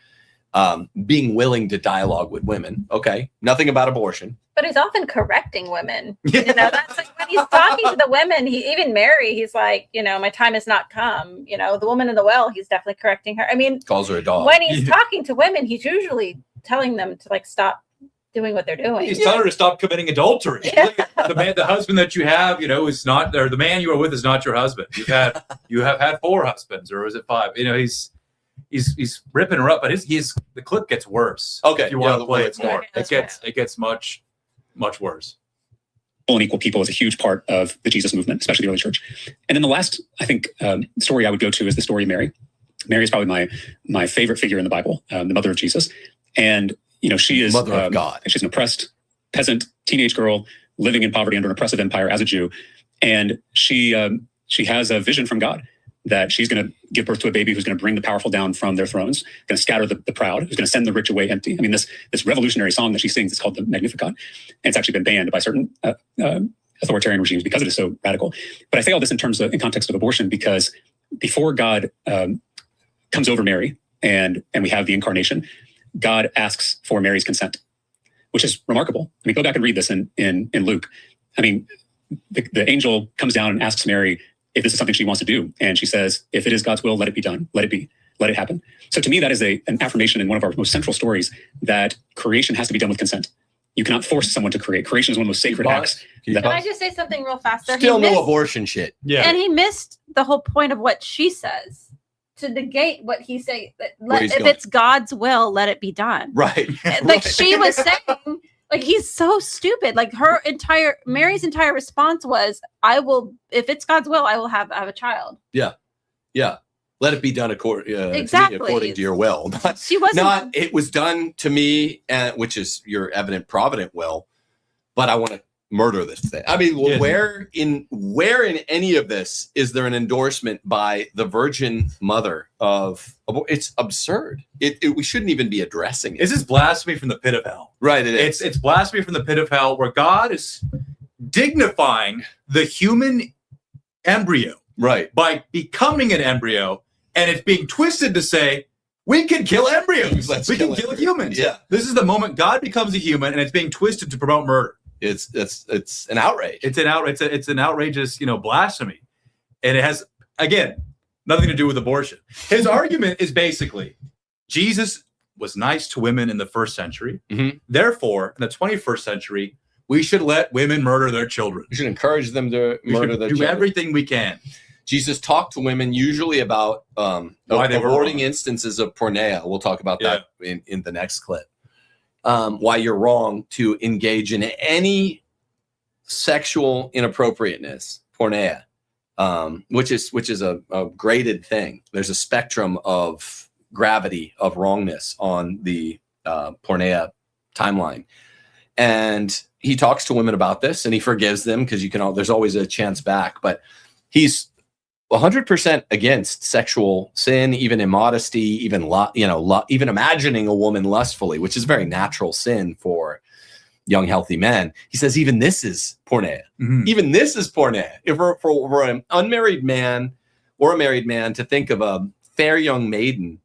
being willing to dialogue with women. Okay, nothing about abortion. But he's often correcting women. That's like when he's talking to the women, even Mary, he's like, my time has not come. The woman in the well, he's definitely correcting her. I mean, calls her a dog. When he's talking to women, he's usually telling them to stop doing what they're doing. He's telling her to stop committing adultery. Yeah. The husband that you have, is not, or the man you are with is not your husband. You have had 4 husbands, or is it 5? He's ripping her up, but the clip gets worse. Okay, if you want to play it more, Okay, it gets much worse. And equal people is a huge part of the Jesus movement, especially the early church. And then the last, I think, story I would go to is the story of Mary. Mary is probably my favorite figure in the Bible, the mother of Jesus. And, she is mother of God. She's an oppressed peasant, teenage girl living in poverty under an oppressive empire as a Jew. And she has a vision from God that she's going to give birth to a baby who's going to bring the powerful down from their thrones, going to scatter the proud, who's going to send the rich away empty. I mean, this revolutionary song that she sings is called the Magnificat, and it's actually been banned by certain authoritarian regimes because it is so radical. But I say all this in context of abortion because before God comes over Mary and we have the incarnation, God asks for Mary's consent, which is remarkable. I mean, go back and read this in Luke. I mean, the angel comes down and asks Mary if this is something she wants to do. And she says, if it is God's will, let it be done. Let it be. Let it happen. So to me, that is an affirmation in one of our most central stories that creation has to be done with consent. You cannot force someone to create. Creation is one of the most sacred acts. Can I just say something real fast? Still no abortion shit. Yeah. And he missed the whole point of what she says to negate what he say. If it's God's will, let it be done. Right. Like she was saying, like he's so stupid. Like Mary's entire response was, if it's God's will, I will have a child. Yeah. Yeah. Let it be done according to your will. She wasn't. It was done to me, which is your evident provident will, but I want to murder this thing. I mean, yeah. where in any of this is there an endorsement by the Virgin Mother of? It's absurd. We shouldn't even be addressing it. This is blasphemy from the pit of hell. Right. It is. It's blasphemy from the pit of hell, where God is dignifying the human embryo, right, by becoming an embryo. And it's being twisted to say, We can kill embryos. Let's we can kill kill humans. Yeah. This is the moment God becomes a human, and it's being twisted to promote murder. It's an outrage. It's an outrageous, blasphemy, and it has, again, nothing to do with abortion. His argument is basically Jesus was nice to women in the 1st century. Mhm. Therefore, in the 21st century, we should let women murder their children. We should encourage them to murder their do children. everything we can. Jesus talked to women usually about Why they were avoiding wrong. instances of porneia. We'll talk about that in the next clip. Why you're wrong to engage in any sexual inappropriateness, porneia, which is a graded thing. There's a spectrum of gravity of wrongness on the porneia timeline, and he talks to women about this, and he forgives them because there's always a chance back, but he's 100% against sexual sin, even immodesty, even even imagining a woman lustfully, which is a very natural sin for young, healthy men. He says even this is porneia. Mhm. Even this is porneia. If for an unmarried man or a married man to think of a fair young maiden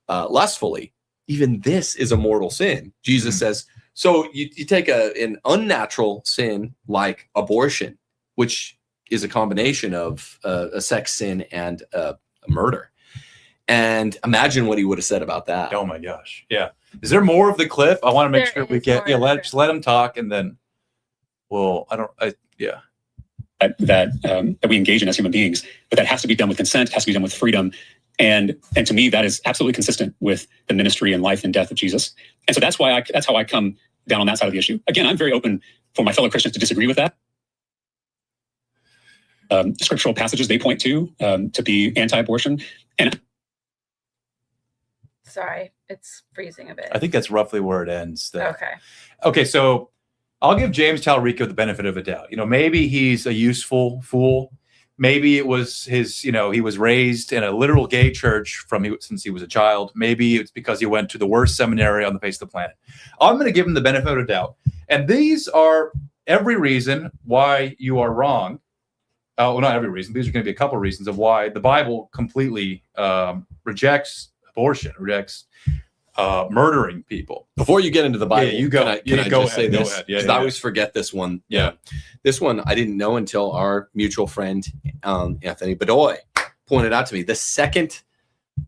lustfully, even this is a mortal sin. Jesus says, so you take an unnatural sin like abortion, which is a combination of a sex sin and a murder. And imagine what he would have said about that. Oh my gosh. Yeah. Is there more of the clip? I want to make There sure we is get, more. just let him talk, and then that we engage in as human beings, but that has to be done with consent, has to be done with freedom. And to me, that is absolutely consistent with the ministry and life and death of Jesus. And so that's how I come down on that side of the issue. Again, I'm very open for my fellow Christians to disagree with that. Scriptural passages they point to be anti-abortion. And Sorry, it's freezing a bit. I think that's roughly where it ends. Okay. So I'll give James Talarico the benefit of a doubt. Maybe he's a useful fool. Maybe it was his, he was raised in a literal gay church since he was a child. Maybe it's because he went to the worst seminary on the face of the planet. I'm going to give him the benefit of a doubt. And these are every reason why you are wrong. Well, not every reason. These are going to be a couple of reasons of why the Bible completely rejects abortion, rejects murdering people. Before you get into the Bible, you go. Can I Go just say ahead, go this? ahead. Yeah, 'Cause yeah, I yeah. always forget this one. Yeah. This one I didn't know until our mutual friend Anthony Bedoy pointed out to me. The second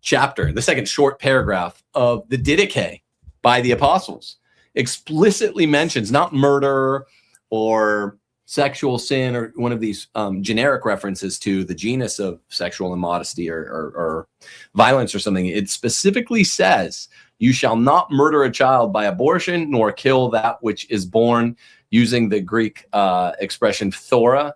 chapter, the second short paragraph of the Didache by the apostles explicitly mentions not murder or sexual sin or one of these generic references to the genus of sexual immodesty or violence or something. It specifically says, you shall not murder a child by abortion, nor kill that which is born, using the Greek expression thora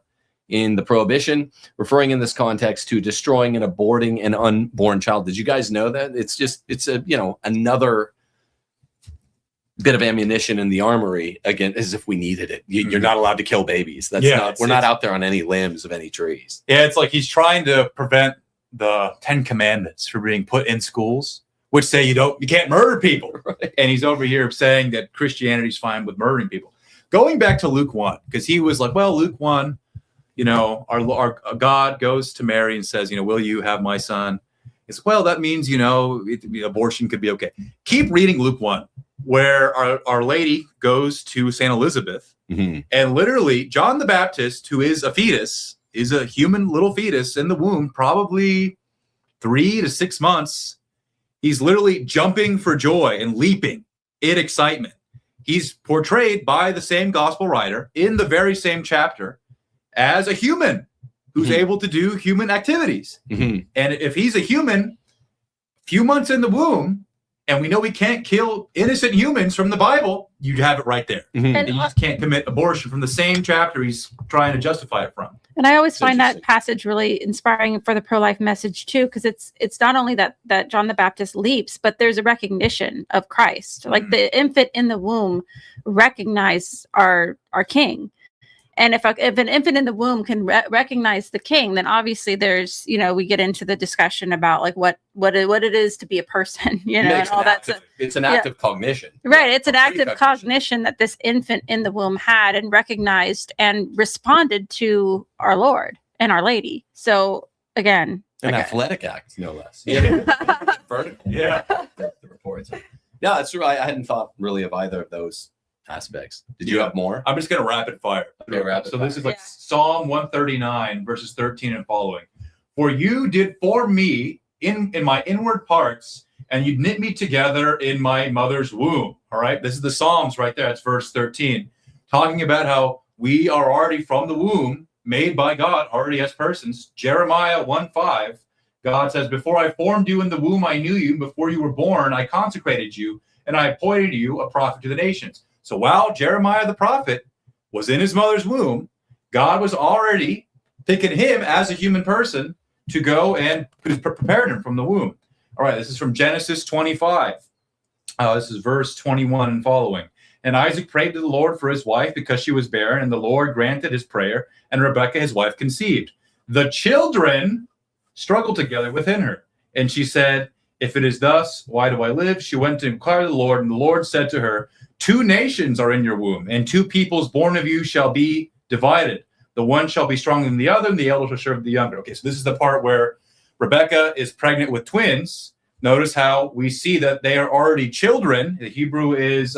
in the prohibition, referring in this context to destroying and aborting an unborn child. Did you guys know that? It's another bit of ammunition in the armory, again, as if we needed it. You're not allowed to kill babies. We're not out there on any limbs of any trees. Yeah, it's like he's trying to prevent the 10 Commandments from being put in schools, which say you can't murder people. Right. And he's over here saying that Christianity's fine with murdering people. Going back to Luke 1, because he was like, well, Luke 1, our God goes to Mary and says, will you have my son? It's well, that means, abortion could be okay. Keep reading Luke 1, where our Lady goes to St. Elizabeth, and literally John the Baptist, who is a fetus, is a human little fetus in the womb, probably 3 to 6 months. He's literally jumping for joy and leaping in excitement. He's portrayed by the same gospel writer in the very same chapter as a human who's able to do human activities. And if he's a human, few months in the womb, and we know we can't kill innocent humans from the Bible, you have it right there. And you just can't commit abortion from the same chapter he's trying to justify it from. And I always find that passage really inspiring for the pro-life message too, because it's not only that John the Baptist leaps, but there's a recognition of Christ. Like the infant in the womb recognized our King. And if an infant in the womb can recognize the King, then obviously there's, we get into the discussion about like what it is to be a person, and all that stuff. It's an act of cognition. Right. It's an act of cognition that this infant in the womb had and recognized and responded to our Lord and our Lady. So again, An athletic act, no less. verdict. Yeah. The reports. Yeah, that's true. I hadn't thought really of either of those aspects. Did you have more? I'm just going to rapid fire. Okay, rapid So this fire. is like Psalm 139, verses 13 and following. For you did form me in my inward parts, and you knit me together in my mother's womb. All right. This is the Psalms right there. It's verse 13, talking about how we are already from the womb, made by God, already as persons. Jeremiah 1:5, God says, before I formed you in the womb, I knew you. Before you were born, I consecrated you, and I appointed you a prophet to the nations. So while Jeremiah the prophet was in his mother's womb, God was already picking him as a human person to go and prepared him from the womb. All right, this is from Genesis 25. This is verse 21 and following. And Isaac prayed to the Lord for his wife because she was barren, and the Lord granted his prayer, and Rebekah, his wife, conceived. The children struggled together within her. And she said, if it is thus, why do I live? She went to inquire of the Lord, and the Lord said to her, 2 nations are in your womb, and 2 peoples born of you shall be divided. The one shall be stronger than the other, and the elder shall serve the younger. Okay, so this is the part where Rebekah is pregnant with twins. Notice how we see that they are already children. The Hebrew is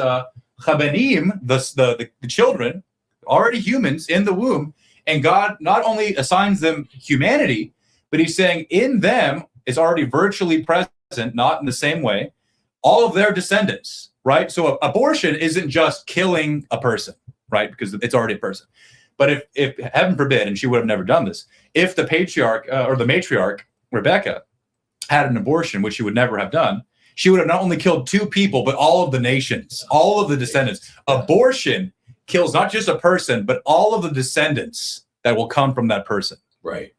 chabenim, the children, already humans in the womb. And God not only assigns them humanity, but he's saying in them is already virtually present, not in the same way, all of their descendants, right? So abortion isn't just killing a person, right? Because it's already a person. But if heaven forbid, and she would have never done this, if the patriarch or the matriarch, Rebekah, had an abortion, which she would never have done, she would have not only killed 2 people, but all of the nations, all of the descendants. Abortion kills not just a person, but all of the descendants that will come from that person. Right.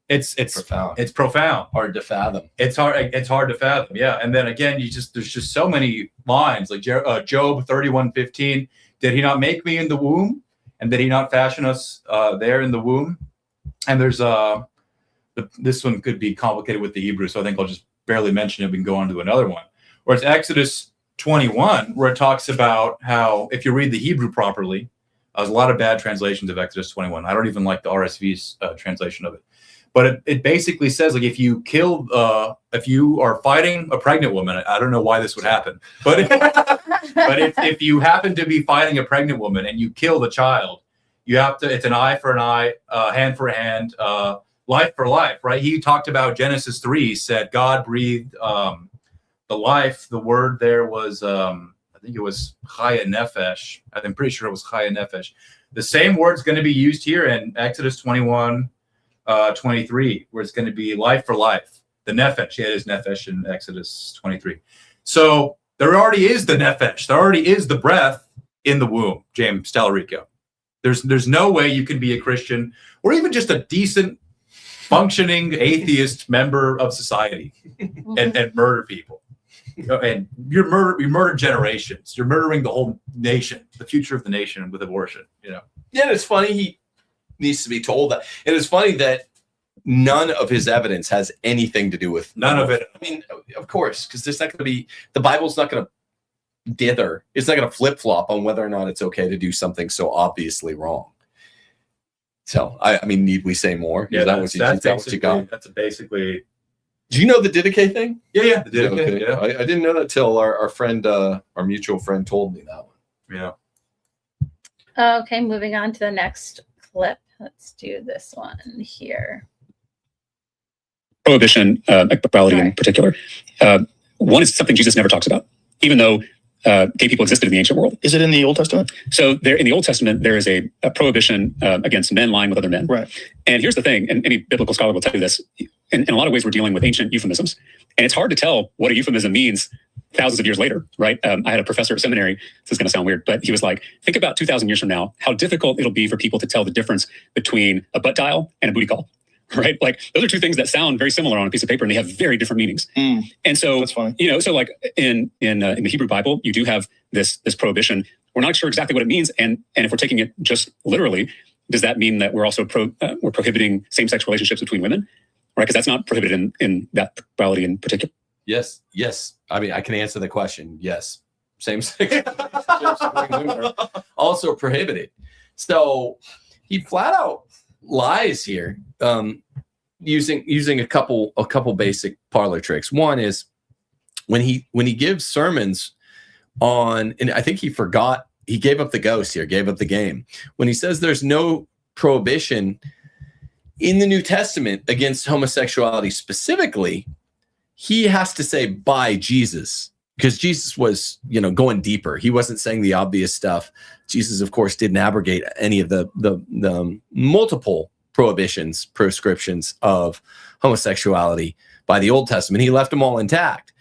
It's profound. It's profound. Hard to fathom. It's hard to fathom. Yeah. And then again, there's just so many lines like Job 31:15. Did he not make me in the womb? And did he not fashion us there in the womb? And there's this one could be complicated with the Hebrew, so I think I'll just barely mention it. We can go on to another one. Where it's Exodus 21, where it talks about how if you read the Hebrew properly, there's a lot of bad translations of Exodus 21. I don't even like the RSV's translation of it. But it basically says, like, if you are fighting a pregnant woman, I don't know why this would happen, but if you happen to be fighting a pregnant woman and you kill the child, you have to, it's an eye for an eye, hand for hand, life for life, right? He talked about Genesis 3, said God breathed the life. The word there was, I think it was chaya nefesh. I'm pretty sure it was chaya nefesh. The same word's going to be used here in Exodus 21, 23, where it's going to be life for life. The nefesh, yeah, it is nefesh in Exodus 23. So there already is the nefesh. There already is the breath in the womb, James Talarico. There's no way you can be a Christian or even just a decent, functioning atheist member of society and murder people. And you murder generations. You're murdering the whole nation, the future of the nation with abortion, you know. Yeah, it's funny. He needs to be told that. It is funny that none of his evidence has anything to do with none of it. I mean, of course, because there's not going to be, the Bible's not going to dither. It's not going to flip flop on whether or not it's okay to do something so obviously wrong. So, I mean, need we say more? Yeah, is that what you got? That's basically. Do you know the Didache thing? Yeah, the Didache. Okay. Yeah, I didn't know that till our friend, our mutual friend, told me that one. Yeah. Okay, moving on to the next clip. Let's do this one here. Prohibition, morality in particular. One is something Jesus never talks about, even though gay people existed in the ancient world. Is it in the Old Testament? So there, in the Old Testament, there is a prohibition against men lying with other men. Right. And here's the thing, and any biblical scholar will tell you this, in a lot of ways we're dealing with ancient euphemisms. And it's hard to tell what a euphemism means thousands of years later, right? I had a professor at seminary, this is going to sound weird, but he was like, think about 2,000 years from now, how difficult it'll be for people to tell the difference between a butt dial and a booty call. Right? Like those are 2 things that sound very similar on a piece of paper and they have very different meanings. And so, that's funny. You know, so like in the Hebrew Bible, you do have this prohibition. We're not sure exactly what it means. And if we're taking it just literally, does that mean that we're also we're prohibiting same-sex relationships between women? Right? Because that's not prohibited in that morality in particular. Yes. I mean, I can answer the question. Yes. Same-sex relationships between women are also prohibited. So he flat out lies here. using a couple basic parlor tricks. One is when he gives sermons on, and I think he gave up the ghost here, gave up the game. When he says there's no prohibition in the New Testament against homosexuality specifically, he has to say by Jesus, because Jesus was, going deeper. He wasn't saying the obvious stuff. Jesus, of course, didn't abrogate any of the multiple prescriptions of homosexuality by the Old Testament. He left them all intact.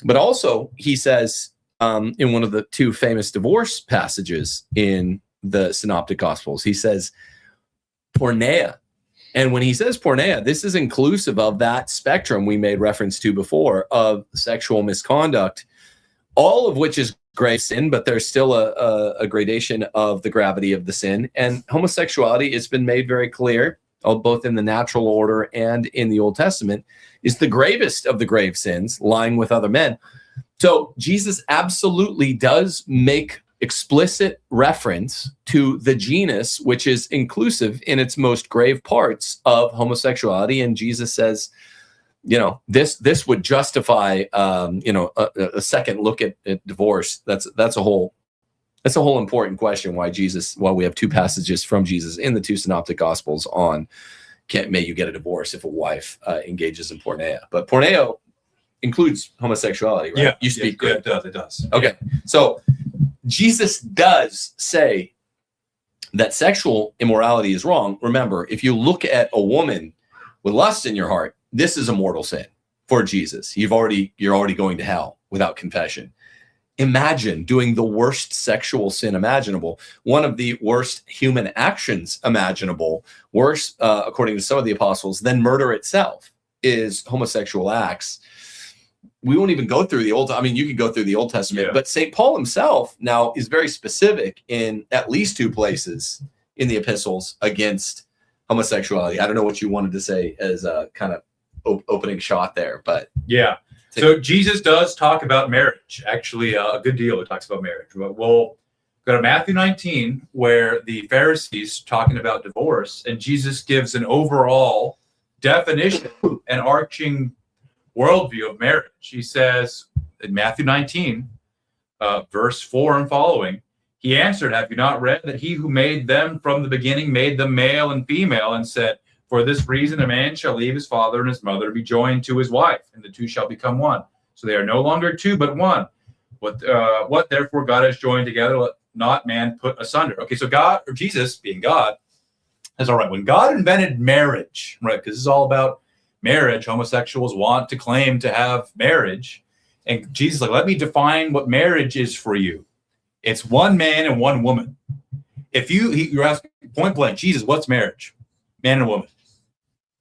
But also, he says in one of the two famous divorce passages in the Synoptic Gospels, he says porneia. And when he says porneia, this is inclusive of that spectrum we made reference to before of sexual misconduct, all of which is grave sin, but there's still a gradation of the gravity of the sin. And homosexuality, it's been made very clear, both in the natural order and in the Old Testament, is the gravest of the grave sins, lying with other men. So Jesus absolutely does make explicit reference to the genus, which is inclusive in its most grave parts of homosexuality. And Jesus says, this would justify, a second look at divorce. That's a whole important question. Why we have two passages from Jesus in the two Synoptic Gospels on may you get a divorce if a wife engages in porneia. But porneia includes homosexuality, right? Yeah, you speak good. It does. Okay, so Jesus does say that sexual immorality is wrong. Remember, if you look at a woman with lust in your heart, this is a mortal sin for Jesus. You're already going to hell without confession. Imagine doing the worst sexual sin imaginable, one of the worst human actions imaginable, worse, according to some of the apostles, than murder itself is homosexual acts. We won't even go through the Old. I mean, you could go through the Old Testament, but St. Paul himself now is very specific in at least two places in the epistles against homosexuality. I don't know what you wanted to say as a kind of opening shot there, but yeah. So Jesus does talk about marriage, actually a good deal. He talks about marriage. But we'll go to Matthew 19, where the Pharisees talking about divorce, and Jesus gives an overall definition and arching worldview of marriage. He says in Matthew 19, verse 4 and following, he answered, "Have you not read that he who made them from the beginning made them male and female, and said, for this reason, a man shall leave his father and his mother to be joined to his wife, and the two shall become one. So they are no longer two, but one. What therefore God has joined together, let not man put asunder." Okay, so God, or Jesus being God, is all right. When God invented marriage, right, because this is all about marriage, homosexuals want to claim to have marriage. And Jesus is like, let me define what marriage is for you. It's one man and one woman. If you're asking point blank, Jesus, what's marriage? Man and woman.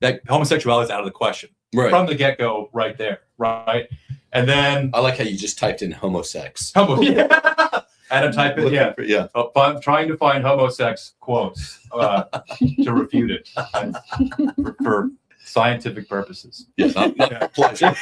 That homosexuality is out of the question from the get-go, right there, right? And then I like how you just typed in homosex. I had to type it. I'm trying to find homosex quotes to refute it for scientific purposes. Yes, not pleasure.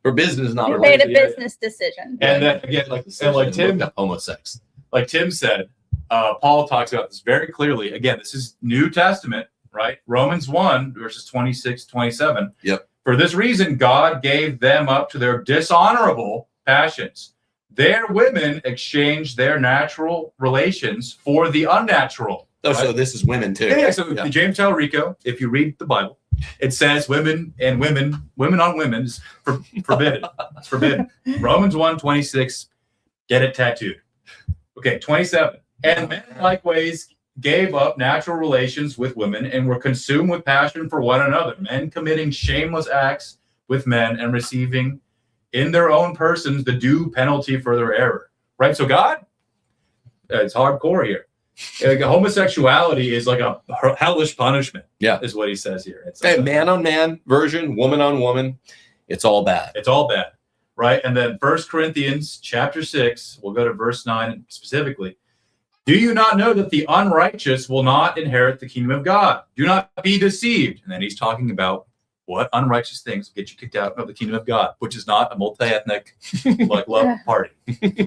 For business, not You made a business decision. And then again, like Tim, homosex. Like Tim said, Paul talks about this very clearly. Again, this is New Testament, right? Romans 1, verses 26, 27. Yep. For this reason, God gave them up to their dishonorable passions. Their women exchanged their natural relations for the unnatural. Oh, right? So this is women too. Yeah. So James Talarico, if you read the Bible, it says women on women is forbidden. It's forbidden. Romans 1, 26, get it tattooed. Okay, 27. And men likewise gave up natural relations with women and were consumed with passion for one another, men committing shameless acts with men and receiving in their own persons the due penalty for their error. Right? So God, it's hardcore here. Like homosexuality is like a hellish punishment. Yeah, is what he says here. It's like man on man version, woman on woman. It's all bad. It's all bad. Right? And then 1 Corinthians chapter 6, we'll go to verse 9 specifically. Do you not know that the unrighteous will not inherit the kingdom of God? Do not be deceived. And then he's talking about what unrighteous things will get you kicked out of the kingdom of God, which is not a multi-ethnic like love party,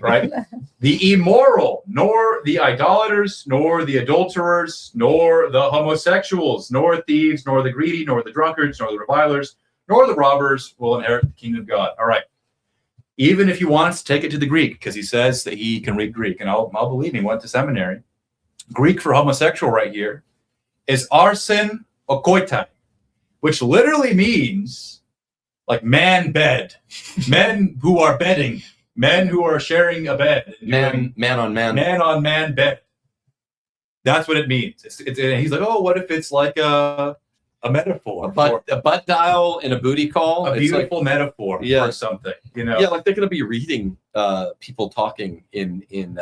right? The immoral, nor the idolaters, nor the adulterers, nor the homosexuals, nor thieves, nor the greedy, nor the drunkards, nor the revilers, nor the robbers will inherit the kingdom of God. All right. Even if he wants to take it to the Greek, because he says that he can read Greek, and I'll believe he went to seminary. Greek for homosexual right here is arsen okoitai, which literally means like man bed, men who are bedding, men who are sharing a bed, man on man bed. That's what it means. And he's like, oh, what if it's like a metaphor, a butt dial and a booty call, a beautiful metaphor for something, you know? Yeah, like they're going to be reading people talking in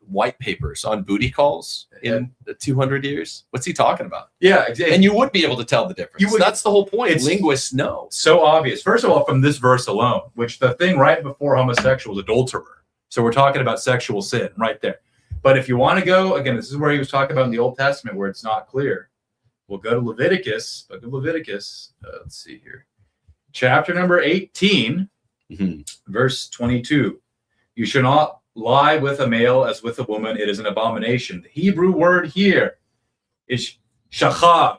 white papers on booty calls in 200 years. What's he talking about? Yeah, exactly. And you would be able to tell the difference. That's the whole point. It's linguists know. So obvious. First of all, from this verse alone, which the thing right before homosexual is adulterer. So we're talking about sexual sin right there. But if you want to go, again, this is where he was talking about in the Old Testament where it's not clear. We'll go to Leviticus. Book of Leviticus. Let's see here. Chapter number 18, verse 22. You should not lie with a male as with a woman. It is an abomination. The Hebrew word here is shachav,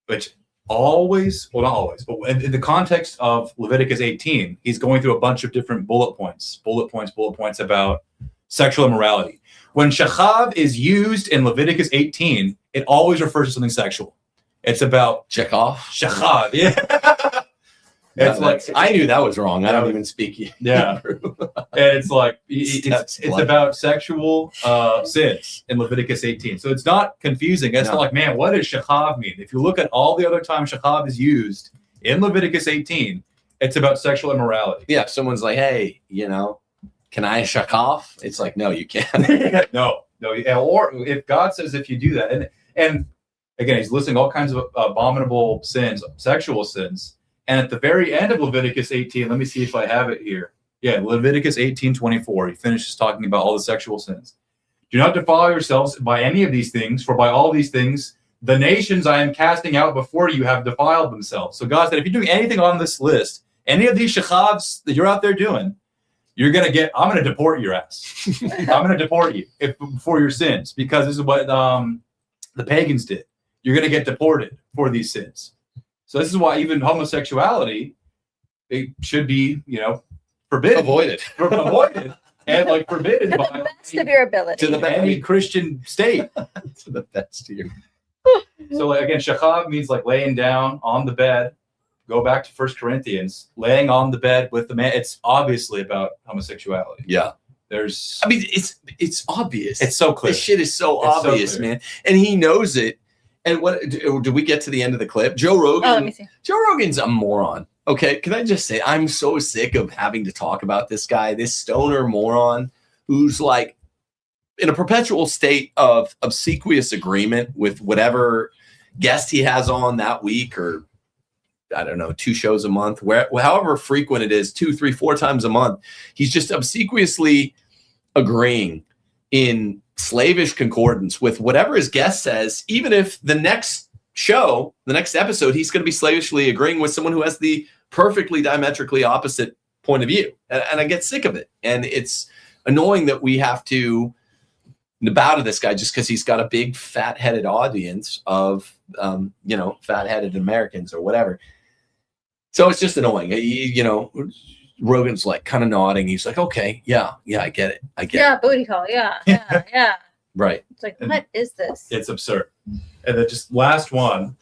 which always, well, not always, but in the context of Leviticus 18, he's going through a bunch of different bullet points about sexual immorality. When shachav is used in Leviticus 18, it always refers to something sexual. It's about shachav. Yeah. It's like I knew that was wrong. I don't even speak Hebrew. Yeah. And it's like it's about sexual sins in Leviticus 18. So it's not confusing. It's not like, man, what does shachav mean? If you look at all the other times shachav is used in Leviticus 18, it's about sexual immorality. Yeah, if someone's like, hey, you know, can I shakaf? It's like, no, you can't. No. Or if God says if you do that, and again, he's listing all kinds of abominable sins, sexual sins. And at the very end of Leviticus 18, let me see if I have it here. Yeah, Leviticus 18:24. He finishes talking about all the sexual sins. Do not defile yourselves by any of these things, for by all these things, the nations I am casting out before you have defiled themselves. So God said, if you're doing anything on this list, any of these shachavs that you're out there doing, I'm going to deport your ass. I'm going to deport you for your sins, because this is what the pagans did. You're going to get deported for these sins. So this is why even homosexuality, it should be, forbidden. Avoided. And like forbidden to by the best of your ability. to any Christian state. To the best of your. So again, shachav means like laying down on the bed. Go back to 1 Corinthians, laying on the bed with the man. It's obviously about homosexuality. Yeah. It's obvious. It's so clear. This shit is so obvious, man. And he knows it. And what did we get to the end of the clip? Joe Rogan. Oh, let me see. Joe Rogan's a moron. Okay, can I just say I'm so sick of having to talk about this guy, this stoner moron, who's like in a perpetual state of obsequious agreement with whatever guest he has on that week, or I don't know, 2 shows a month, however frequent it is, 2, 3, 4 times a month. He's just obsequiously agreeing in slavish concordance with whatever his guest says, even if the next show, the next episode, he's going to be slavishly agreeing with someone who has the perfectly diametrically opposite point of view. And I get sick of it. And it's annoying that we have to bow to this guy just because he's got a big fat-headed audience of, fat-headed Americans or whatever. So it's just annoying. Rogan's like kind of nodding. He's like, okay, yeah, I get it. Yeah, booty call. Yeah. Right. It's like, what is this? It's absurd. And then just last one,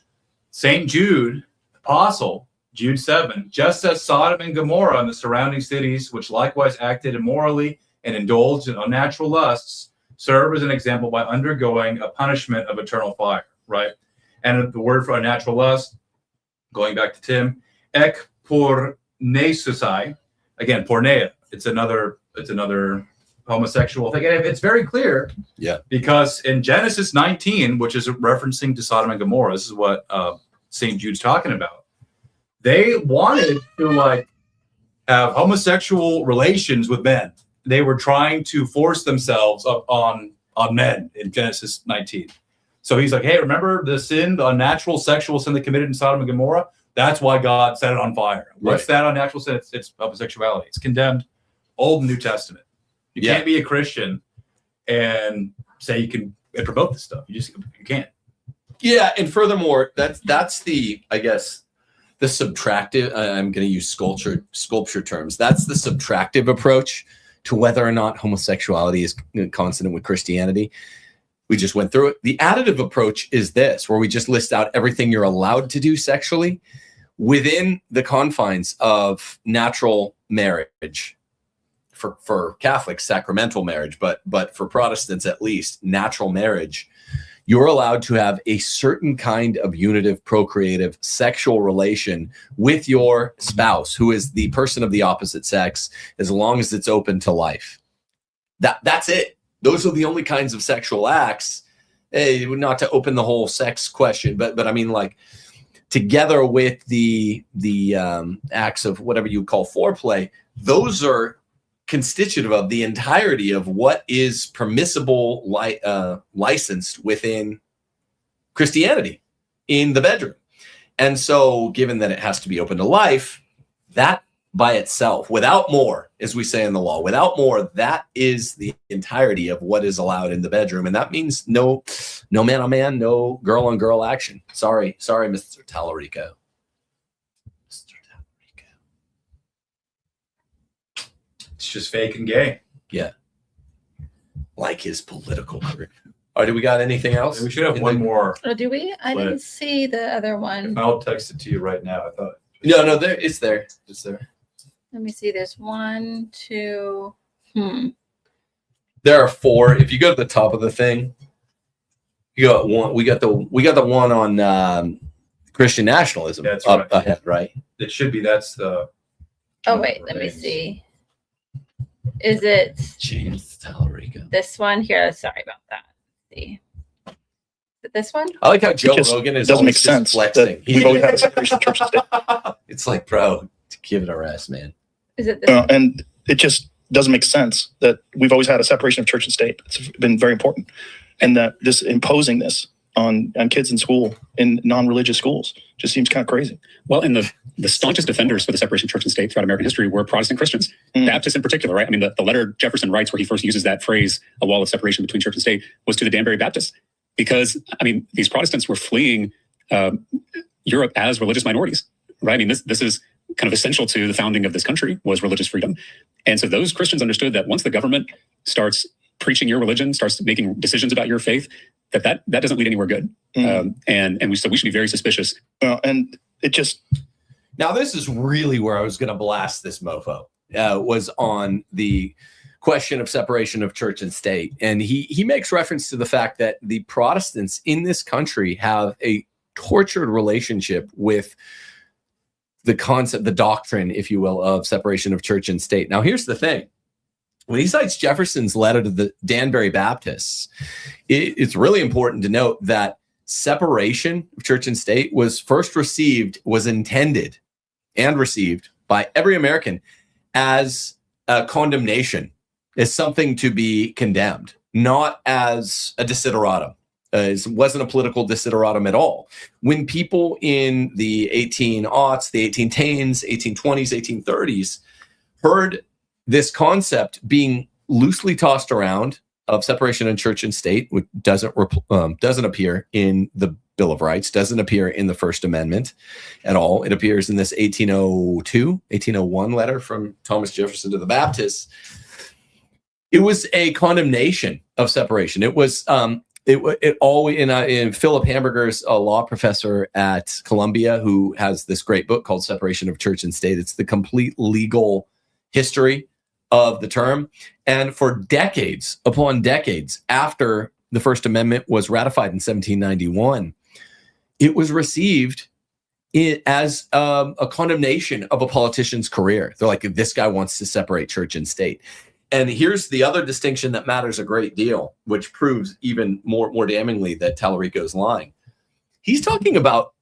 St. Jude, apostle, Jude 7, just as Sodom and Gomorrah and the surrounding cities, which likewise acted immorally and indulged in unnatural lusts, serve as an example by undergoing a punishment of eternal fire, right? And the word for unnatural lust, going back to Tim, ek pornesusai, again, porneia. It's another homosexual thing. And it's very clear. Yeah. Because in Genesis 19, which is referencing to Sodom and Gomorrah, this is what St. Jude's talking about. They wanted to have homosexual relations with men. They were trying to force themselves up on men in Genesis 19. So he's like, hey, remember the sin, the unnatural sexual sin they committed in Sodom and Gomorrah? That's why God set it on fire. What's Right. that unnatural sin? It's homosexuality. It's condemned, Old and New Testament. You Yeah. can't be a Christian and say you can promote this stuff. You can't. Yeah, and furthermore, that's the, I guess, the subtractive. I'm going to use sculpture terms. That's the subtractive approach to whether or not homosexuality is consonant with Christianity. We just went through it. The additive approach is this, where we just list out everything you're allowed to do sexually within the confines of natural marriage. For Catholics, sacramental marriage, but for Protestants at least, natural marriage. You're allowed to have a certain kind of unitive, procreative, sexual relation with your spouse, who is the person of the opposite sex, as long as it's open to life. That's it. Those are the only kinds of sexual acts. Not to open the whole sex question, but I mean, like, together with the acts of whatever you call foreplay, those are constitutive of the entirety of what is permissible, licensed within Christianity in the bedroom. And so, given that it has to be open to life, that by itself, without more, as we say in the law, without more, that is the entirety of what is allowed in the bedroom. And that means no man on man, no girl on girl action. Sorry, Mr. Talarico. It's just fake and gay. Yeah. Like his political career. All right, do we got anything else? We should have one more. Oh, do we? I But- didn't see the other one. I'll text it to you right now. I thought. No, it's there. It's there. Let me see. There's 1, 2. There are 4. If you go to the top of the thing, you got one. We got the one on Christian nationalism. That's up right. ahead, right? It should be. That's the. Oh, wait. Let me see. Is it James Talarico. this one here? Sorry about that. Let's see. Is it this one? I like how Joe Just Rogan is doesn't always make just sense flexing. that we've always had a separation of church and state. It's like, bro, give it a rest, man. Is it this one? And it just doesn't make sense that we've always had a separation of church and state. It's been very important. And that this imposing this on kids in school, in non-religious schools, just seems kind of crazy. Well, and the staunchest defenders for the separation of church and state throughout American history were Protestant Christians, Baptists in particular, right? I mean, the letter Jefferson writes where he first uses that phrase, a wall of separation between church and state, was to the Danbury Baptists. Because, I mean, these Protestants were fleeing Europe as religious minorities, right? I mean, this is kind of essential to the founding of this country, was religious freedom. And so those Christians understood that once the government starts preaching your religion, starts making decisions about your faith, that doesn't lead anywhere good. And we should be very suspicious. And it just... Now, this is really where I was going to blast this mofo, was on the question of separation of church and state. And he makes reference to the fact that the Protestants in this country have a tortured relationship with the concept, the doctrine, if you will, of separation of church and state. Now, here's the thing. When he cites Jefferson's letter to the Danbury Baptists, it's really important to note that separation of church and state was intended and received by every American as a condemnation, as something to be condemned, not as a desideratum. It wasn't a political desideratum at all. When people in the 1800s, the 1810s, 1820s, 1830s heard this concept being loosely tossed around of separation of church and state, which doesn't appear in the Bill of Rights, doesn't appear in the First Amendment at all. It appears in this 1801 letter from Thomas Jefferson to the Baptists. It was a condemnation of separation. It was in Philip Hamburger's a law professor at Columbia, who has this great book called Separation of Church and State. It's the complete legal history of the term. And for decades upon decades after the First Amendment was ratified in 1791, it was received as a condemnation of a politician's career. They're like, this guy wants to separate church and state. And here's the other distinction that matters a great deal, which proves even more damningly that Talarico is lying. He's talking about,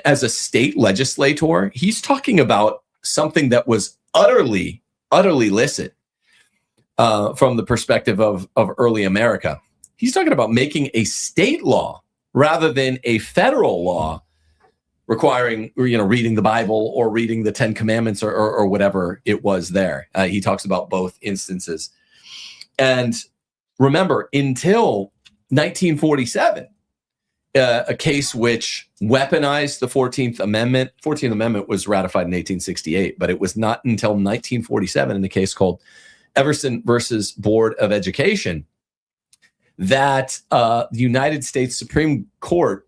as a state legislator, he's talking about something that was utterly licit from the perspective of early America. He's talking about making a state law rather than a federal law requiring, reading the Bible or reading the Ten Commandments or whatever it was there. He talks about both instances. And remember, until 1947, a case which weaponized the 14th Amendment. 14th Amendment was ratified in 1868, but it was not until 1947 in a case called Everson versus Board of Education that the United States Supreme Court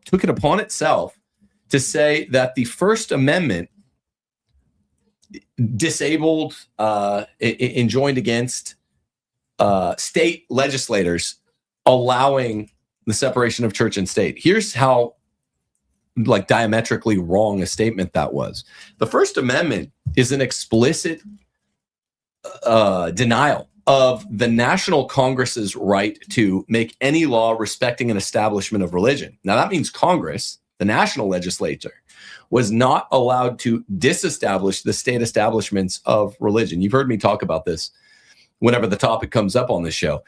took it upon itself to say that the First Amendment disabled, enjoined against state legislators allowing the separation of church and state. Here's how diametrically wrong a statement that was. The First Amendment is an explicit denial of the National Congress's right to make any law respecting an establishment of religion. Now, that means Congress, the national legislature, was not allowed to disestablish the state establishments of religion. You've heard me talk about this whenever the topic comes up on this show.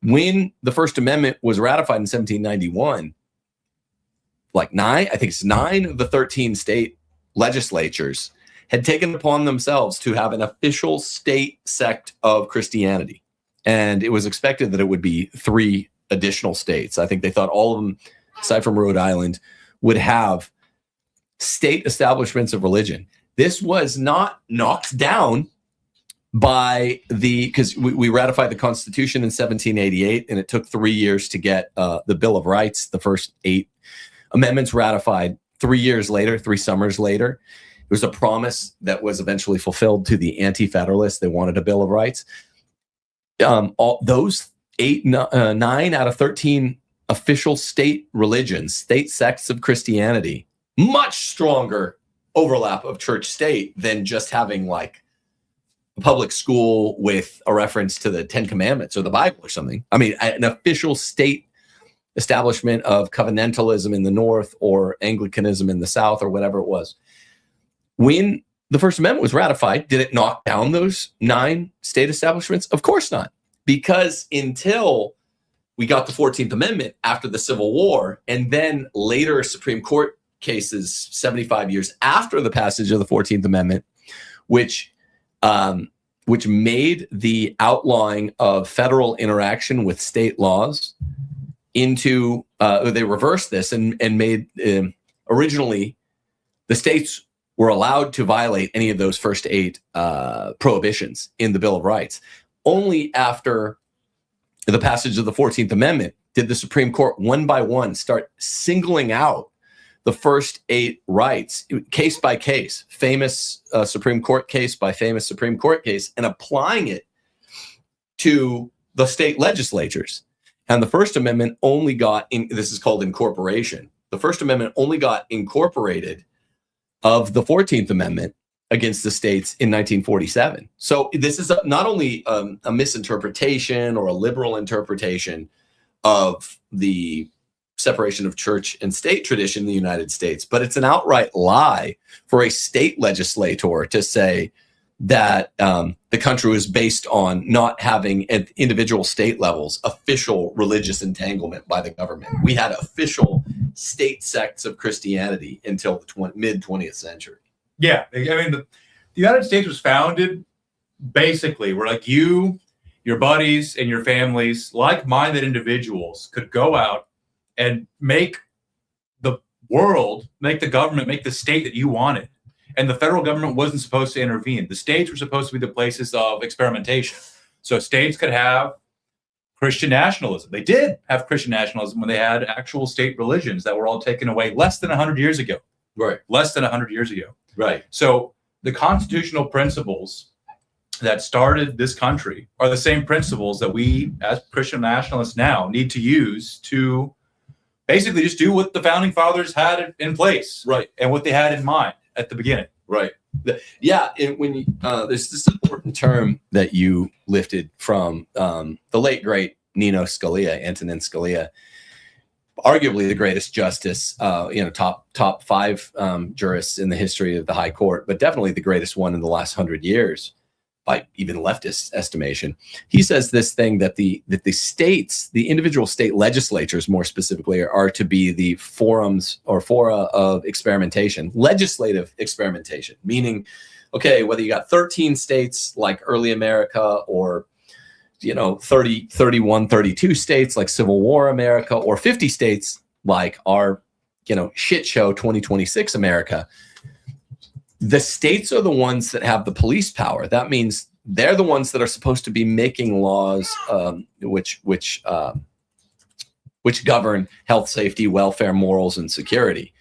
When the First Amendment was ratified in 1791, nine of the 13 state legislatures had taken upon themselves to have an official state sect of Christianity. And it was expected that it would be 3 additional states. I think they thought all of them, aside from Rhode Island, would have state establishments of religion. This was not knocked down by because we ratified the Constitution in 1788, and it took 3 years to get the Bill of Rights, the first 8 amendments ratified 3 years later, 3 summers later. It was a promise that was eventually fulfilled to the Anti-Federalists. They wanted a Bill of Rights. All those 9 out of 13 official state religions, state sects of Christianity, much stronger overlap of church-state than just having a public school with a reference to the Ten Commandments or the Bible or something. I mean, an official state establishment of covenantalism in the North or Anglicanism in the South or whatever it was. When the First Amendment was ratified, did it knock down those 9 state establishments? Of course not, because until we got the 14th Amendment after the Civil War, and then later Supreme Court cases 75 years after the passage of the 14th Amendment, which made the outlawing of federal interaction with state laws into, they reversed this and made, originally, the states were allowed to violate any of those first 8 prohibitions in the Bill of Rights. Only after the passage of the 14th Amendment did the Supreme Court, one by one, start singling out the first 8 rights, case by case, famous Supreme Court case by famous Supreme Court case, and applying it to the state legislatures. And the First Amendment only got, this is called incorporation. The First Amendment only got incorporated of the 14th Amendment against the states in 1947. So this is not only a misinterpretation or a liberal interpretation of the separation of church and state tradition in the United States, but it's an outright lie for a state legislator to say that the country was based on not having at individual state levels official religious entanglement by the government. We had official state sects of Christianity until the mid-20th century. Yeah, I mean, the United States was founded basically where you, your buddies, and your families, like-minded individuals, could go out and make the world, make the government, make the state that you wanted. And the federal government wasn't supposed to intervene. The states were supposed to be the places of experimentation. So states could have Christian nationalism. They did have Christian nationalism when they had actual state religions that were all taken away less than 100 years ago. Right. Less than 100 years ago. Right. So the constitutional principles that started this country are the same principles that we, as Christian nationalists now, need to use to basically just do what the founding fathers had in place. Right. And what they had in mind at the beginning. Right. There's this important term that you lifted from the late great Antonin Scalia, arguably the greatest justice, top 5 jurists in the history of the High Court, but definitely the greatest one in the last 100 years. by even leftist estimation. He says this thing that the states, the individual state legislatures more specifically, are to be the forums or fora of experimentation, legislative experimentation, meaning, okay, whether you got 13 states like early America or 30, 31, 32 states like Civil War America, or 50 states like our, shit show 2026 America. The states are the ones that have the police power. That means they're the ones that are supposed to be making laws which govern health, safety, welfare, morals, and security.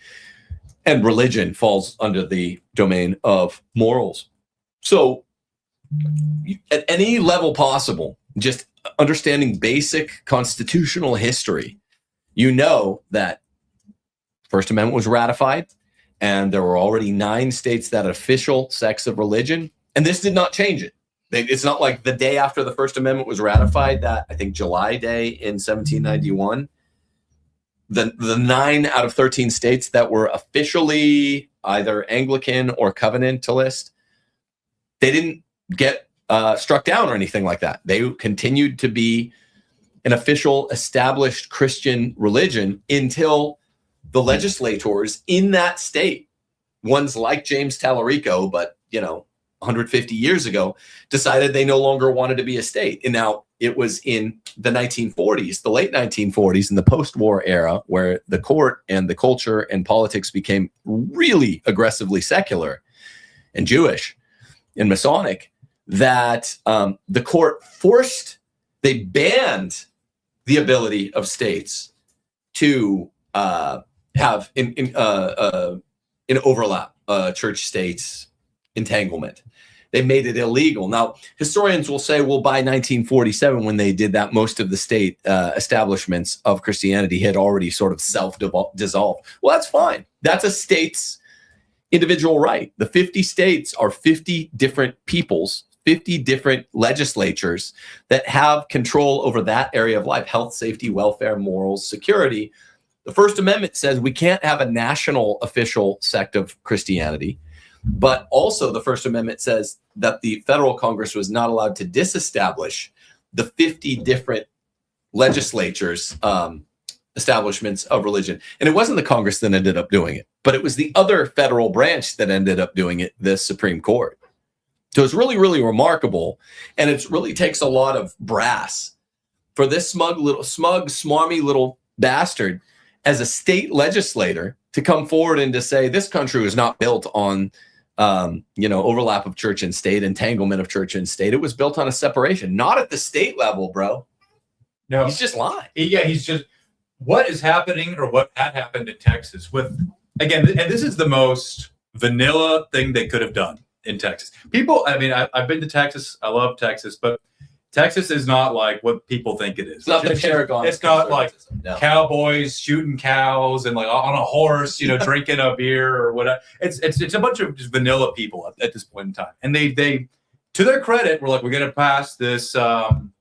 And religion falls under the domain of morals. So at any level possible, just understanding basic constitutional history, that First Amendment was ratified, and there were already 9 states that had official sex of religion, and this did not change it. It's not like the day after the First Amendment was ratified, that I think July Day in 1791, the 9 out of 13 states that were officially either Anglican or Covenantalist, they didn't get struck down or anything like that. They continued to be an official established Christian religion until the legislators in that state, ones like James Talarico, but 150 years ago, decided they no longer wanted to be a state. And now it was in the 1940s, the late 1940s, in the post-war era, where the court and the culture and politics became really aggressively secular and Jewish and Masonic, that the court they banned the ability of states to have in overlap church states entanglement. They made it illegal. Now, historians will say, well, by 1947, when they did that, most of the state establishments of Christianity had already sort of self-dissolved. Well, that's fine. That's a state's individual right. The 50 states are 50 different peoples, 50 different legislatures that have control over that area of life: health, safety, welfare, morals, security. The First Amendment says we can't have a national official sect of Christianity, but also the First Amendment says that the federal Congress was not allowed to disestablish the 50 different legislatures, establishments of religion. And it wasn't the Congress that ended up doing it, but it was the other federal branch that ended up doing it, the Supreme Court. So it's really, really remarkable. And it really takes a lot of brass for this smug, smarmy little bastard as a state legislator to come forward and to say this country was not built on, overlap of church and state, entanglement of church and state. It was built on a separation, not at the state level, bro. No, he's just lying. Yeah, he's just, what is happening, or what had happened in Texas with, again, and this is the most vanilla thing they could have done in Texas. People, I mean, I've been to Texas. I love Texas, but Texas is not like what people think it is. It's not the paragon. It's not like cowboys shooting cows and like on a horse, drinking a beer or whatever. It's a bunch of just vanilla people at this point in time. And they to their credit, were like, we're going to pass this 10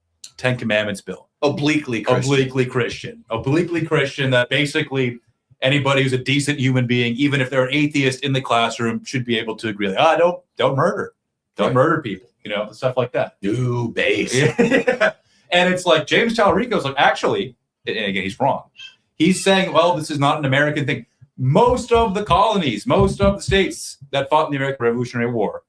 Commandments bill. Obliquely Christian, that basically anybody who's a decent human being, even if they're an atheist in the classroom, should be able to agree. Like, don't murder. Don't murder people. Stuff like that. New base. And it's like James Talarico's like, actually, and again, he's wrong. He's saying, well, this is not an American thing. Most of the colonies, most of the states that fought in the American Revolutionary War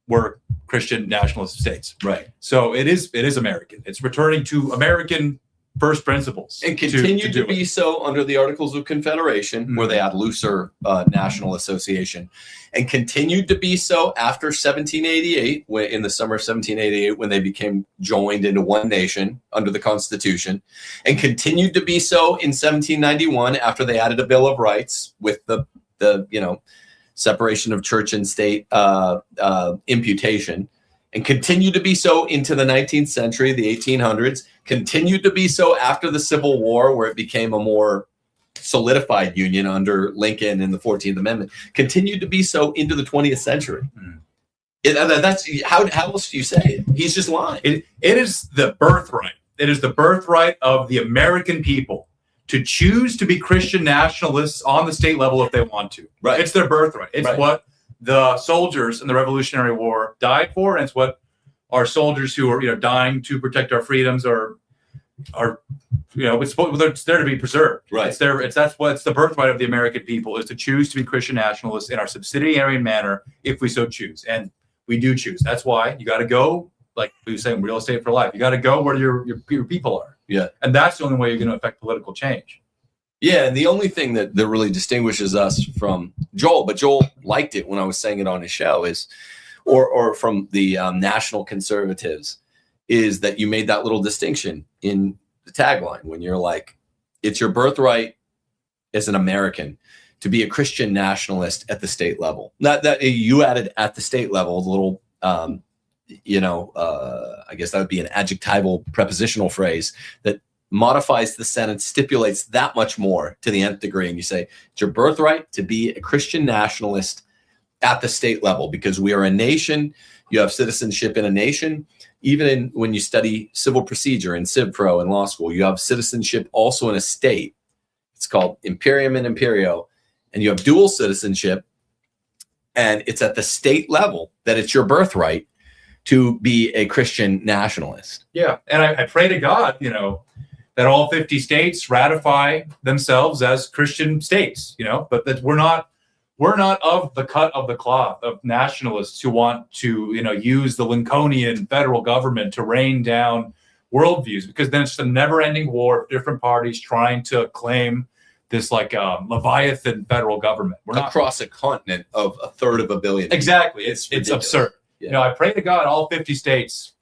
were Christian nationalist states. Right. So it is American. It's returning to American first principles. And continued to be so under the Articles of Confederation, where they had looser national association, and continued to be so after 1788, in the summer of 1788, when they became joined into one nation under the Constitution, and continued to be so in 1791 after they added a Bill of Rights with the separation of church and state imputation, and continued to be so into the 19th century, the 1800s, continued to be so after the Civil War, where it became a more solidified union under Lincoln and the 14th Amendment, continued to be so into the 20th century. That's how else do you say it? He's just lying. It is the birthright. It is the birthright of the American people to choose to be Christian nationalists on the state level if they want to. Right. It's their birthright. It's what the soldiers in the Revolutionary War died for, and it's what our soldiers who are, dying to protect our freedoms are it's there to be preserved. Right. It's the birthright of the American people, is to choose to be Christian nationalists in our subsidiary manner if we so choose. And we do choose. That's why you got to go, like we were saying, real estate for life. You got to go where your people are. Yeah. And that's the only way you're going to affect political change. Yeah, and the only thing that really distinguishes us from Joel, but Joel liked it when I was saying it on his show, is, or from the national conservatives, is that you made that little distinction in the tagline when you're like, it's your birthright as an American to be a Christian nationalist at the state level. Not that you added at the state level, the little, I guess that would be an adjectival prepositional phrase that modifies the sentence, stipulates that much more to the nth degree. And you say, it's your birthright to be a Christian nationalist at the state level, because we are a nation. You have citizenship in a nation. Even when you study civil procedure in Civ Pro in law school, you have citizenship also in a state. It's called Imperium and Imperio. And you have dual citizenship. And it's at the state level that it's your birthright to be a Christian nationalist. Yeah. And I pray to God, that all 50 states ratify themselves as Christian states, but that we're not of the cut of the cloth of nationalists who want to, use the Lincolnian federal government to rain down worldviews, because then it's a never-ending war of different parties trying to claim this Leviathan federal government. We're not across a continent of 1/3 of a billion. Exactly. It's absurd. Yeah. I pray to God all 50 states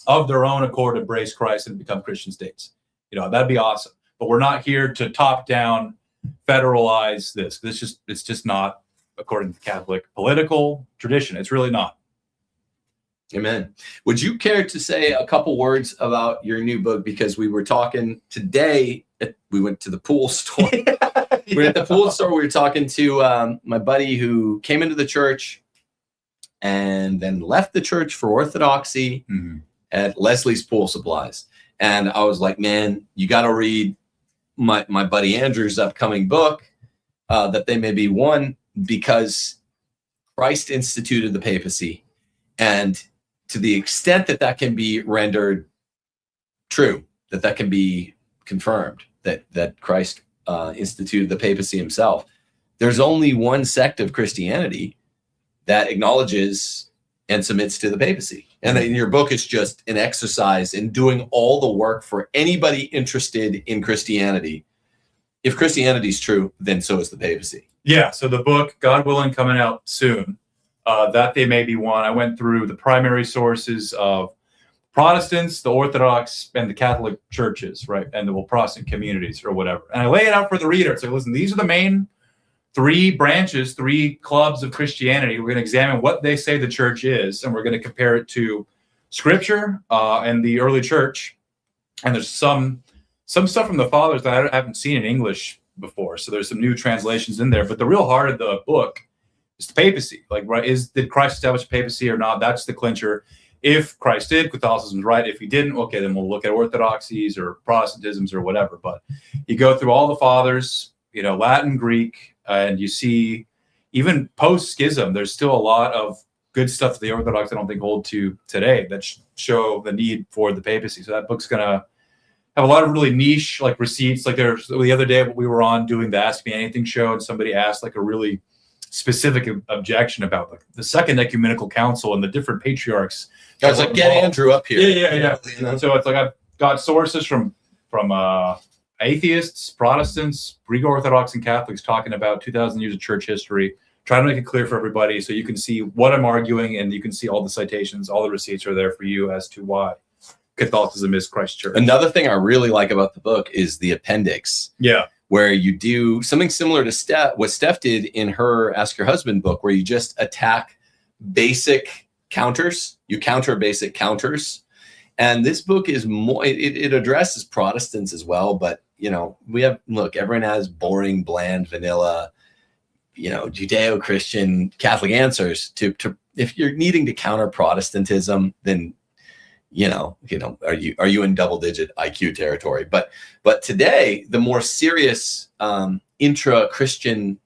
of their own accord embrace Christ and become Christian states. That'd be awesome. But we're not here to top down federalize this. It's just not according to Catholic political tradition. It's really not. Amen. Would you care to say a couple words about your new book? Because we were talking today, we went to the pool store. We were at the pool store. We were talking to my buddy who came into the church and then left the church for Orthodoxy at Leslie's Pool Supplies. And I was like, man, you got to read my buddy Andrew's upcoming book, that they may be one, because Christ instituted the papacy. And to the extent that that can be rendered true, that can be confirmed, that Christ instituted the papacy himself, there's only one sect of Christianity that acknowledges and submits to the papacy. And then your book is just an exercise in doing all the work for anybody interested in Christianity. If Christianity is true, then so is the papacy. Yeah. So the book, God willing, coming out soon. That they may be one. I went through the primary sources of Protestants, the Orthodox, and the Catholic churches, right? And the Protestant communities or whatever. And I lay it out for the reader. It's like, listen, these are the main 3 branches, 3 clubs of Christianity. We're going to examine what they say the church is, and we're going to compare it to Scripture and the early church. And there's some stuff from the fathers that I haven't seen in English before. So there's some new translations in there. But the real heart of the book is the papacy. Did Christ establish papacy or not? That's the clincher. If Christ did, Catholicism's right. If he didn't, okay, then we'll look at orthodoxies or Protestantisms or whatever. But you go through all the fathers, Latin, Greek, and you see even post-schism, there's still a lot of good stuff that the Orthodox I don't think hold to today that show the need for the papacy. So that book's going to have a lot of really niche receipts. There's the other day we were on doing the Ask Me Anything show, and somebody asked a really specific objection about the Second Ecumenical Council and the different patriarchs. I was like, get Andrew up here. Yeah. So it's I've got sources from atheists, Protestants, Greek Orthodox, and Catholics talking about 2,000 years of church history, trying to make it clear for everybody so you can see what I'm arguing, and you can see all the citations, all the receipts are there for you as to why Catholicism is Christ's church. Another thing I really like about the book is the appendix. Yeah. Where you do something similar to what Steph did in her Ask Your Husband book, where you just attack basic counters. You counter basic counters. And this book is more, it addresses Protestants as well. But, everyone has boring, bland, vanilla, Judeo-Christian Catholic answers to if you're needing to counter Protestantism, then are you in double-digit IQ territory? But today, the more serious intra-Christian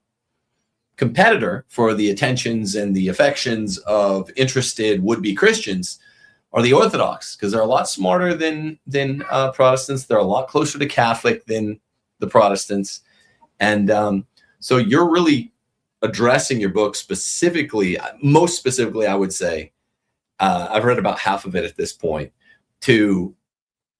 competitor for the attentions and the affections of interested would-be Christians are the Orthodox, because they're a lot smarter than Protestants. They're a lot closer to Catholic than the Protestants. And so you're really addressing your book specifically, most specifically, I would say, I've read about half of it at this point, to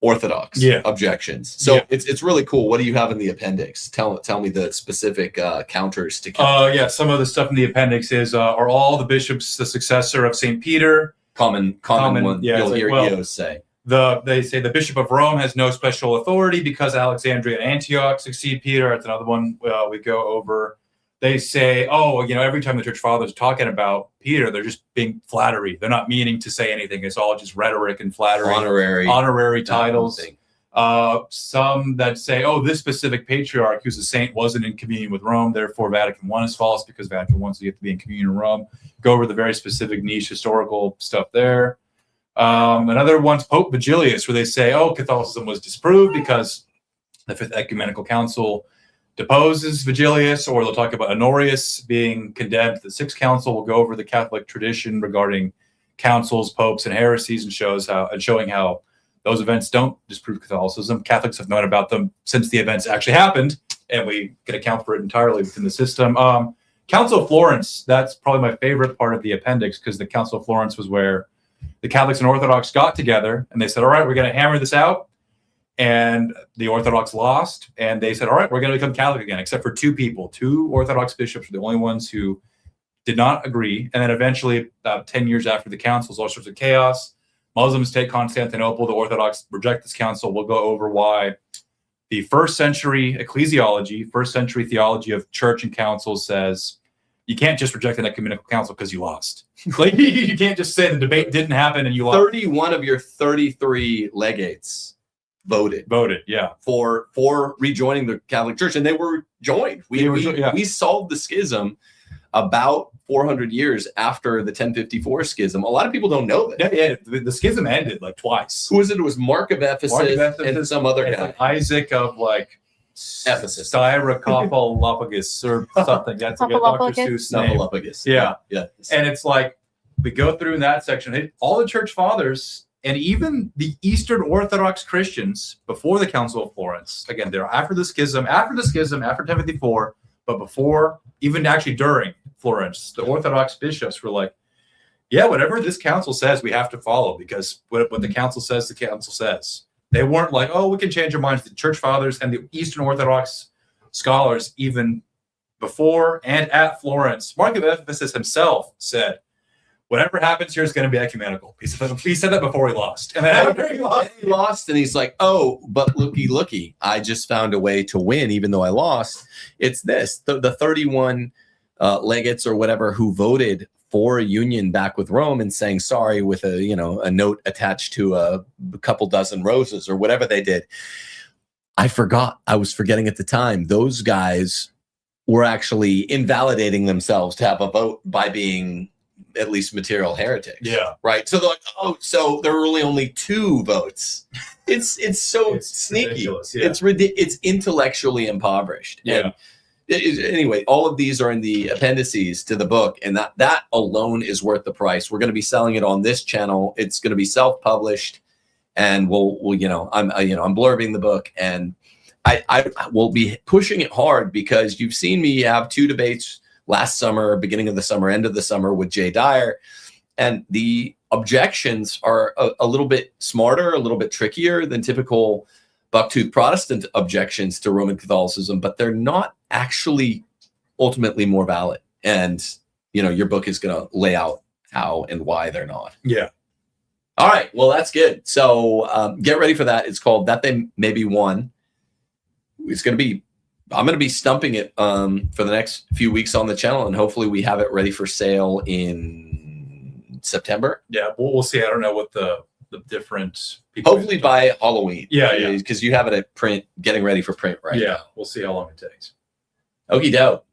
Orthodox objections. So it's really cool. What do you have in the appendix? Tell me the specific counters to some of the stuff in the appendix is are all the bishops the successor of St. Peter? Common one. Yeah, you'll like, hear EOs say. They say the Bishop of Rome has no special authority because Alexandria and Antioch succeed Peter. That's another one we go over. They say, every time the church fathers are talking about Peter, they're just being flattery. They're not meaning to say anything. It's all just rhetoric and flattery. Honorary titles. Some that say, this specific patriarch who's a saint wasn't in communion with Rome, therefore Vatican I is false because Vatican I, so you have to be in communion with Rome. Go over the very specific niche historical stuff there. Another one's Pope Vigilius, where they say, Catholicism was disproved because the Fifth Ecumenical Council deposes Vigilius, or they'll talk about Honorius being condemned. The Sixth Council will go over the Catholic tradition regarding councils, popes, and heresies, and showing how those events don't disprove Catholicism. Catholics have known about them since the events actually happened, and we can account for it entirely within the system. Council of Florence, that's probably my favorite part of the appendix, because the Council of Florence was where the Catholics and Orthodox got together, and they said, all right, we're going to hammer this out. And the Orthodox lost, and they said, all right, we're going to become Catholic again, except for two people. Two Orthodox bishops were the only ones who did not agree. And then eventually, about 10 years after the councils, all sorts of chaos. Muslims take Constantinople. The Orthodox reject this council. We'll go over why the first century ecclesiology, first century theology of church and council says you can't just reject an ecumenical council because you lost. Like, you can't just say the debate didn't happen and you lost. 31 of your 33 legates voted for rejoining the Catholic Church, and they were joined. We solved the schism about 400 years after the 1054 schism. A lot of people don't know that. The schism ended like twice. Who was it? It was Mark of Ephesus and some other guy. Like Isaac of like Ephesus, Styrocophalopagus or something. That's a good Dr. Seuss name. Yeah. And it's like we go through in that section. All the church fathers. And even the Eastern Orthodox Christians before the Council of Florence, again, they're after the schism, after 1054, but before, even actually during Florence, the Orthodox bishops were like, whatever this council says, we have to follow, because what the council says, the council says. They weren't like, we can change our minds. The church fathers and the Eastern Orthodox scholars, even before and at Florence, Mark of Ephesus himself said, whatever happens here is going to be ecumenical. He said that before he lost. And then after he lost, and he's like, but looky, I just found a way to win, even though I lost. It's this, the 31 legates or whatever who voted for a union back with Rome and saying sorry with a note attached to a couple dozen roses or whatever they did. I was forgetting at the time, those guys were actually invalidating themselves to have a vote by being at least material heretics. Yeah. Right. So they're like, so there were really only 2 votes. It's sneaky. It's intellectually impoverished. Yeah. And anyway, all of these are in the appendices to the book, and that alone is worth the price. We're going to be selling it on this channel. It's going to be self-published, and I'm blurbing the book, and I will be pushing it hard, because you've seen me have 2 debates last summer, beginning of the summer, end of the summer with Jay Dyer. And the objections are a little bit smarter, a little bit trickier than typical bucktooth Protestant objections to Roman Catholicism, but they're not actually ultimately more valid. And, your book is going to lay out how and why they're not. Yeah. All right. Well, that's good. So get ready for that. It's called That They May Be One. I'm going to be stumping it for the next few weeks on the channel, and hopefully we have it ready for sale in September. Yeah, we'll see. I don't know what the different people. Hopefully by Halloween. Yeah. Because you have it at print, getting ready for print right now. We'll see how long it takes. Okie doke.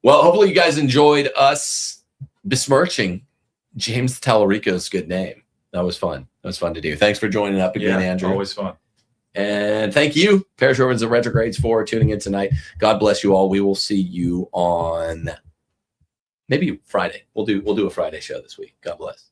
Well, hopefully you guys enjoyed us besmirching James Talarico's good name. That was fun. That was fun to do. Thanks for joining up again, Andrew. Always fun. And thank you, Parish Orphans and Retrogrades, for tuning in tonight. God bless you all. We will see you on maybe Friday. We'll do a Friday show this week. God bless.